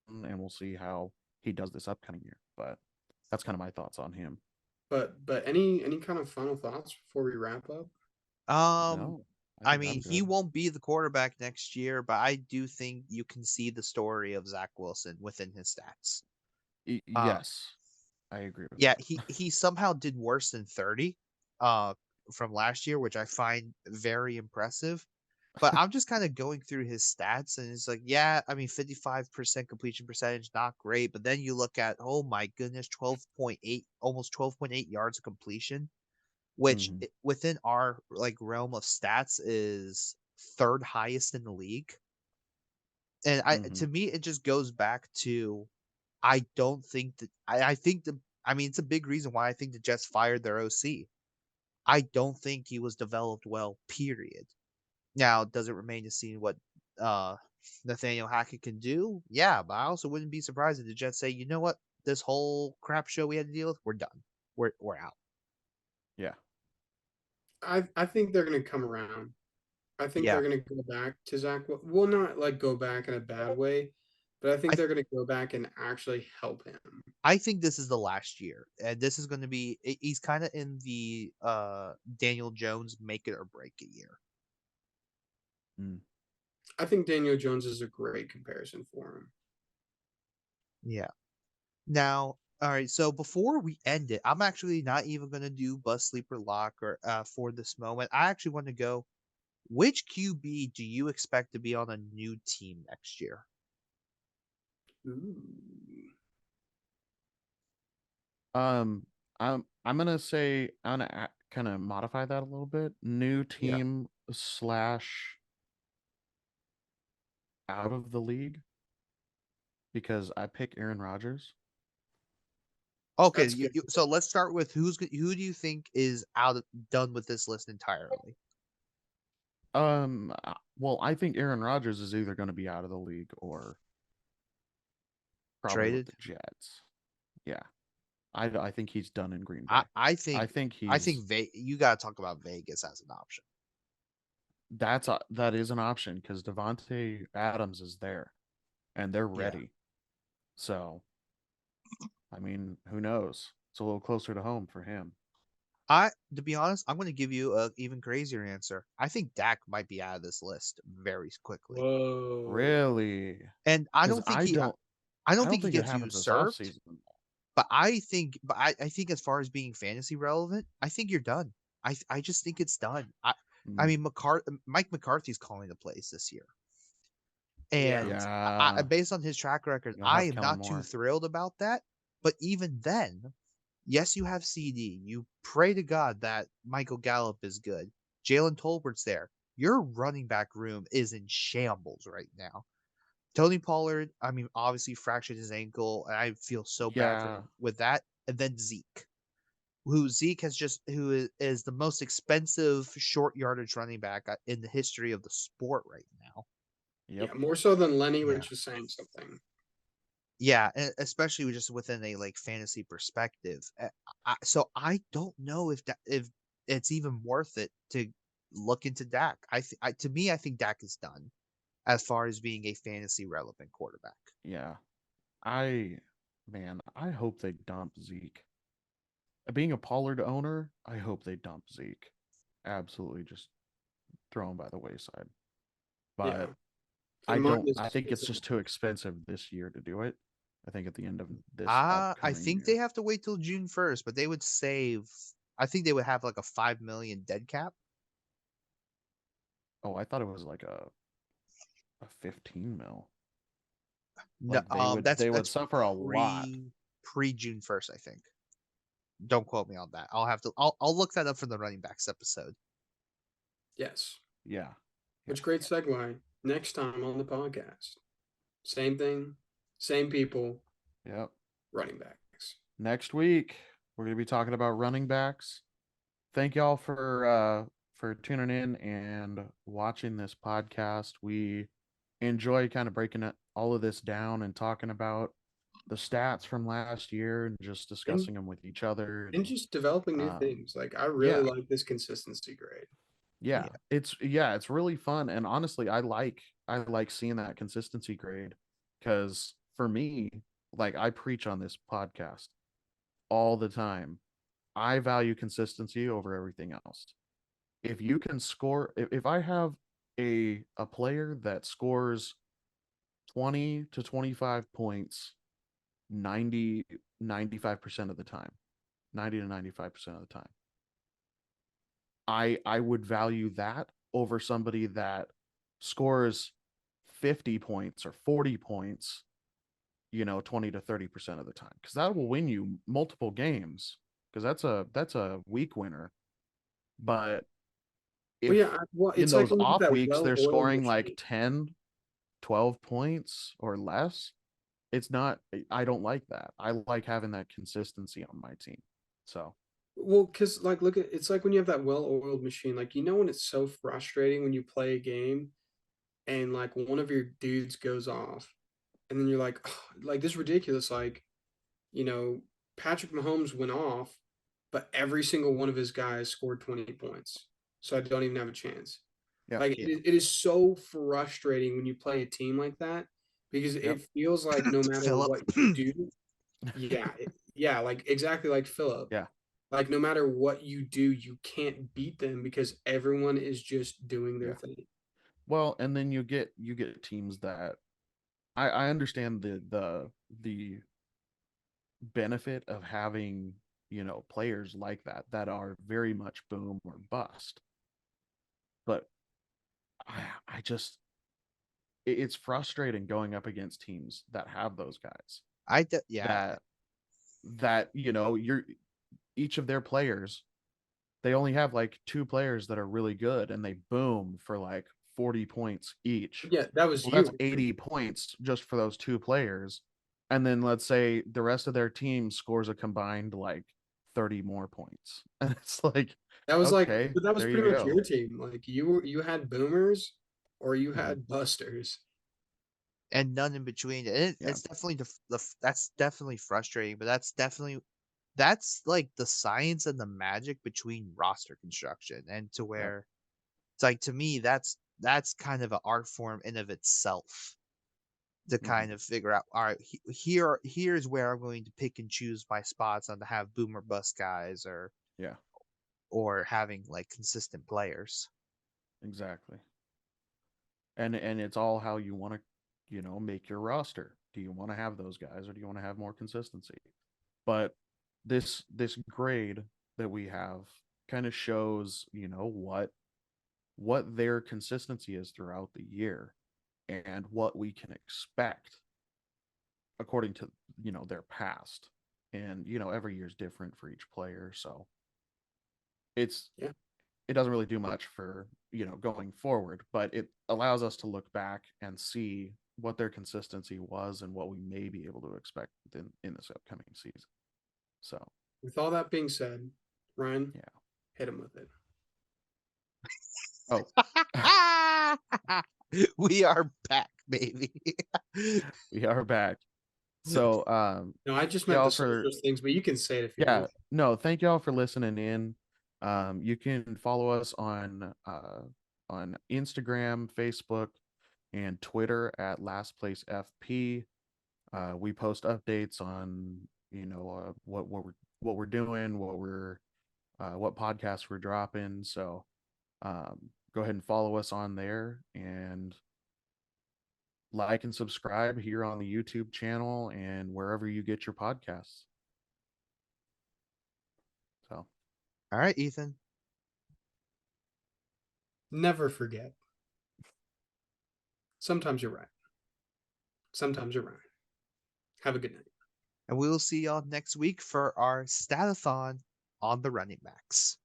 and we'll see how he does this upcoming year. But that's kind of my thoughts on him. But any kind of final thoughts before we wrap up? Um, No, I I think mean, I'm he good. won't be the quarterback next year, but I do think you can see the story of Zach Wilson within his stats. Uh, Yes, I agree with yeah, that. he somehow did worse than 30 uh from last year, which I find very impressive. But I'm just kind of going through his stats and it's like, yeah, I mean 55% completion percentage, not great, but then you look at oh my goodness, 12.8 almost 12.8 yards of completion, which Hmm. within our like realm of stats is third highest in the league. And I Hmm. to me it just goes back to I don't think that I think the I mean it's a big reason why I think the Jets fired their OC. I don't think he was developed well, period. Now, does it remain to see what uh Nathaniel Hackett can do? Yeah, but I also wouldn't be surprised if the Jets say, you know what, this whole crap show we had to deal with, we're done. We're out. Yeah, I think they're gonna come around. I think Yeah. they're gonna go back to Zach. Well, not like go back in a bad way, but I think I they're gonna go back and actually help him. I think this is the last year. And this is gonna be he's kinda in the Daniel Jones make it or break it year. mm, I think Daniel Jones is a great comparison for him. Yeah. Now, all right. So before we end it, I'm actually not even going to do bust sleeper lock or for this moment. I actually want to go. Which QB do you expect to be on a new team next year? Ooh. um, I'm gonna say I'm gonna kind of modify that a little bit. New Yeah. team slash out of the league because I pick Aaron Rodgers. Okay, That's good. so let's start with who do you think is done with this list entirely? Well, I think Aaron Rodgers is either going to be out of the league or probably with Traded? the Jets. Yeah. I think he's done in Green Bay. I think I think he's you got to talk about Vegas as an option. that is an option because Devontae Adams is there and they're ready. So, I mean, who knows? It's a little closer to home for him. To be honest, I'm going to give you an even crazier answer. I think Dak might be out of this list very quickly. Whoa. Really? And I 'Cause don't think I don't he think it gets happens this usurped. offseason. But I think as far as being fantasy relevant, I think you're done. I just think it's done. I mean, Mike McCarthy's calling the plays this year, and Yeah. based on his track record, You'll I have am Kellen not too Moore. thrilled about that. But even then, yes, you have CD. You pray to God that Michael Gallup is good. Jalen Tolbert's there. Your running back room is in shambles right now. Tony Pollard, I mean, obviously fractured his ankle, and I feel so bad for Yeah. him with that. And then Zeke, who is the most expensive short yardage running back in the history of the sport right now. Yep. Yeah, more so than Lenny, Yeah. which is saying something. Yeah, especially just within a fantasy perspective. So I don't know if it's even worth it to look into Dak. To me, I think Dak is done as far as being a fantasy relevant quarterback. Yeah. I hope they dump Zeke. Being a Pollard owner, I hope they dump Zeke. Absolutely just throw him by the wayside. But I think it's just too expensive this year to do it. I think at the end of this upcoming I think year. they have to wait till June 1st, but they would save. I think they would have like a 5 million dead cap. Oh, I thought it was like a 15 mil. No, Like they would suffer a lot. Pre June 1st, I think. Don't quote me on that. I'll look that up for the running backs episode. Yes. Yeah. Which great segue. Next time on the podcast. Same thing, same people. Yep. Running backs. Next week, we're going to be talking about running backs. Thank y'all for tuning in and watching this podcast. We enjoy kind of breaking all of this down and talking about the stats from last year and just discussing them with each other and just developing new things. Like I really like this consistency grade. Yeah, it's really fun, and honestly, I like seeing that consistency grade because for me, like I preach on this podcast all the time. I value consistency over everything else. If you can score, if I have a player that scores 20 to 25 points 95% of the time, 90 to 95% of the time, I would value that over somebody that scores 50 points or 40 points, 20 to 30% of the time, because that will win you multiple games, because that's a week winner. But if it's in those like off weeks they're scoring machine. like 10, 12 points or less, it's not, I don't like that. I like having that consistency on my team. So well, because like it's like when you have that well-oiled machine, like when it's so frustrating when you play a game and like one of your dudes goes off and then you're like, oh, like this is ridiculous. Like, Patrick Mahomes went off, but every single one of his guys scored 20 points. So I don't even have a chance. yeah, Like it is so frustrating when you play a team like that because it feels like no matter what you do, yeah, like exactly like Philip. yeah, like no matter what you do, you can't beat them because everyone is just doing their thing. Well, and then you get teams that I understand the benefit of having, players like that are very much boom or bust. But I just it's frustrating going up against teams that have those guys. That you're each of their players, they only have like two players that are really good and they boom for like 40 points each. Yeah, that was That's 80 points just for those two players. And then let's say the rest of their team scores a combined like 30 more points. And it's like that was okay, but that was there pretty you much go. your team. Like you had boomers or you had busters. And none in between. It's definitely that's definitely frustrating, but that's definitely that's like the science and the magic between roster construction, and to where it's like, to me, that's kind of an art form in of itself, to kind of figure out, all right, here's where I'm going to pick and choose my spots on to have boomer bust guys, Yeah, or having like consistent players. exactly. And it's all how you want to, make your roster. Do you want to have those guys or do you want to have more consistency? But this grade that we have kind of shows, what their consistency is throughout the year and what we can expect according to, their past. And, every year is different for each player, so it's Yeah. it doesn't really do much for, going forward, but it allows us to look back and see what their consistency was and what we may be able to expect in this upcoming season. So, With all that being said, Ryan, yeah. hit him with it. Oh, We are back, baby. we are back. So, No, I just meant y'all the social things, but you can say it if you yeah, want. no, thank y'all for listening in. You can follow us on Instagram, Facebook, and Twitter at Last Place FP. We post updates on, what we're doing, what podcasts we're dropping. So go ahead and follow us on there and like and subscribe here on the YouTube channel and wherever you get your podcasts. So, All right, Ethan. Never forget. Sometimes you're right. Sometimes you're right. Have a good night. And we will see y'all next week for our Stat-A-THON on the running backs.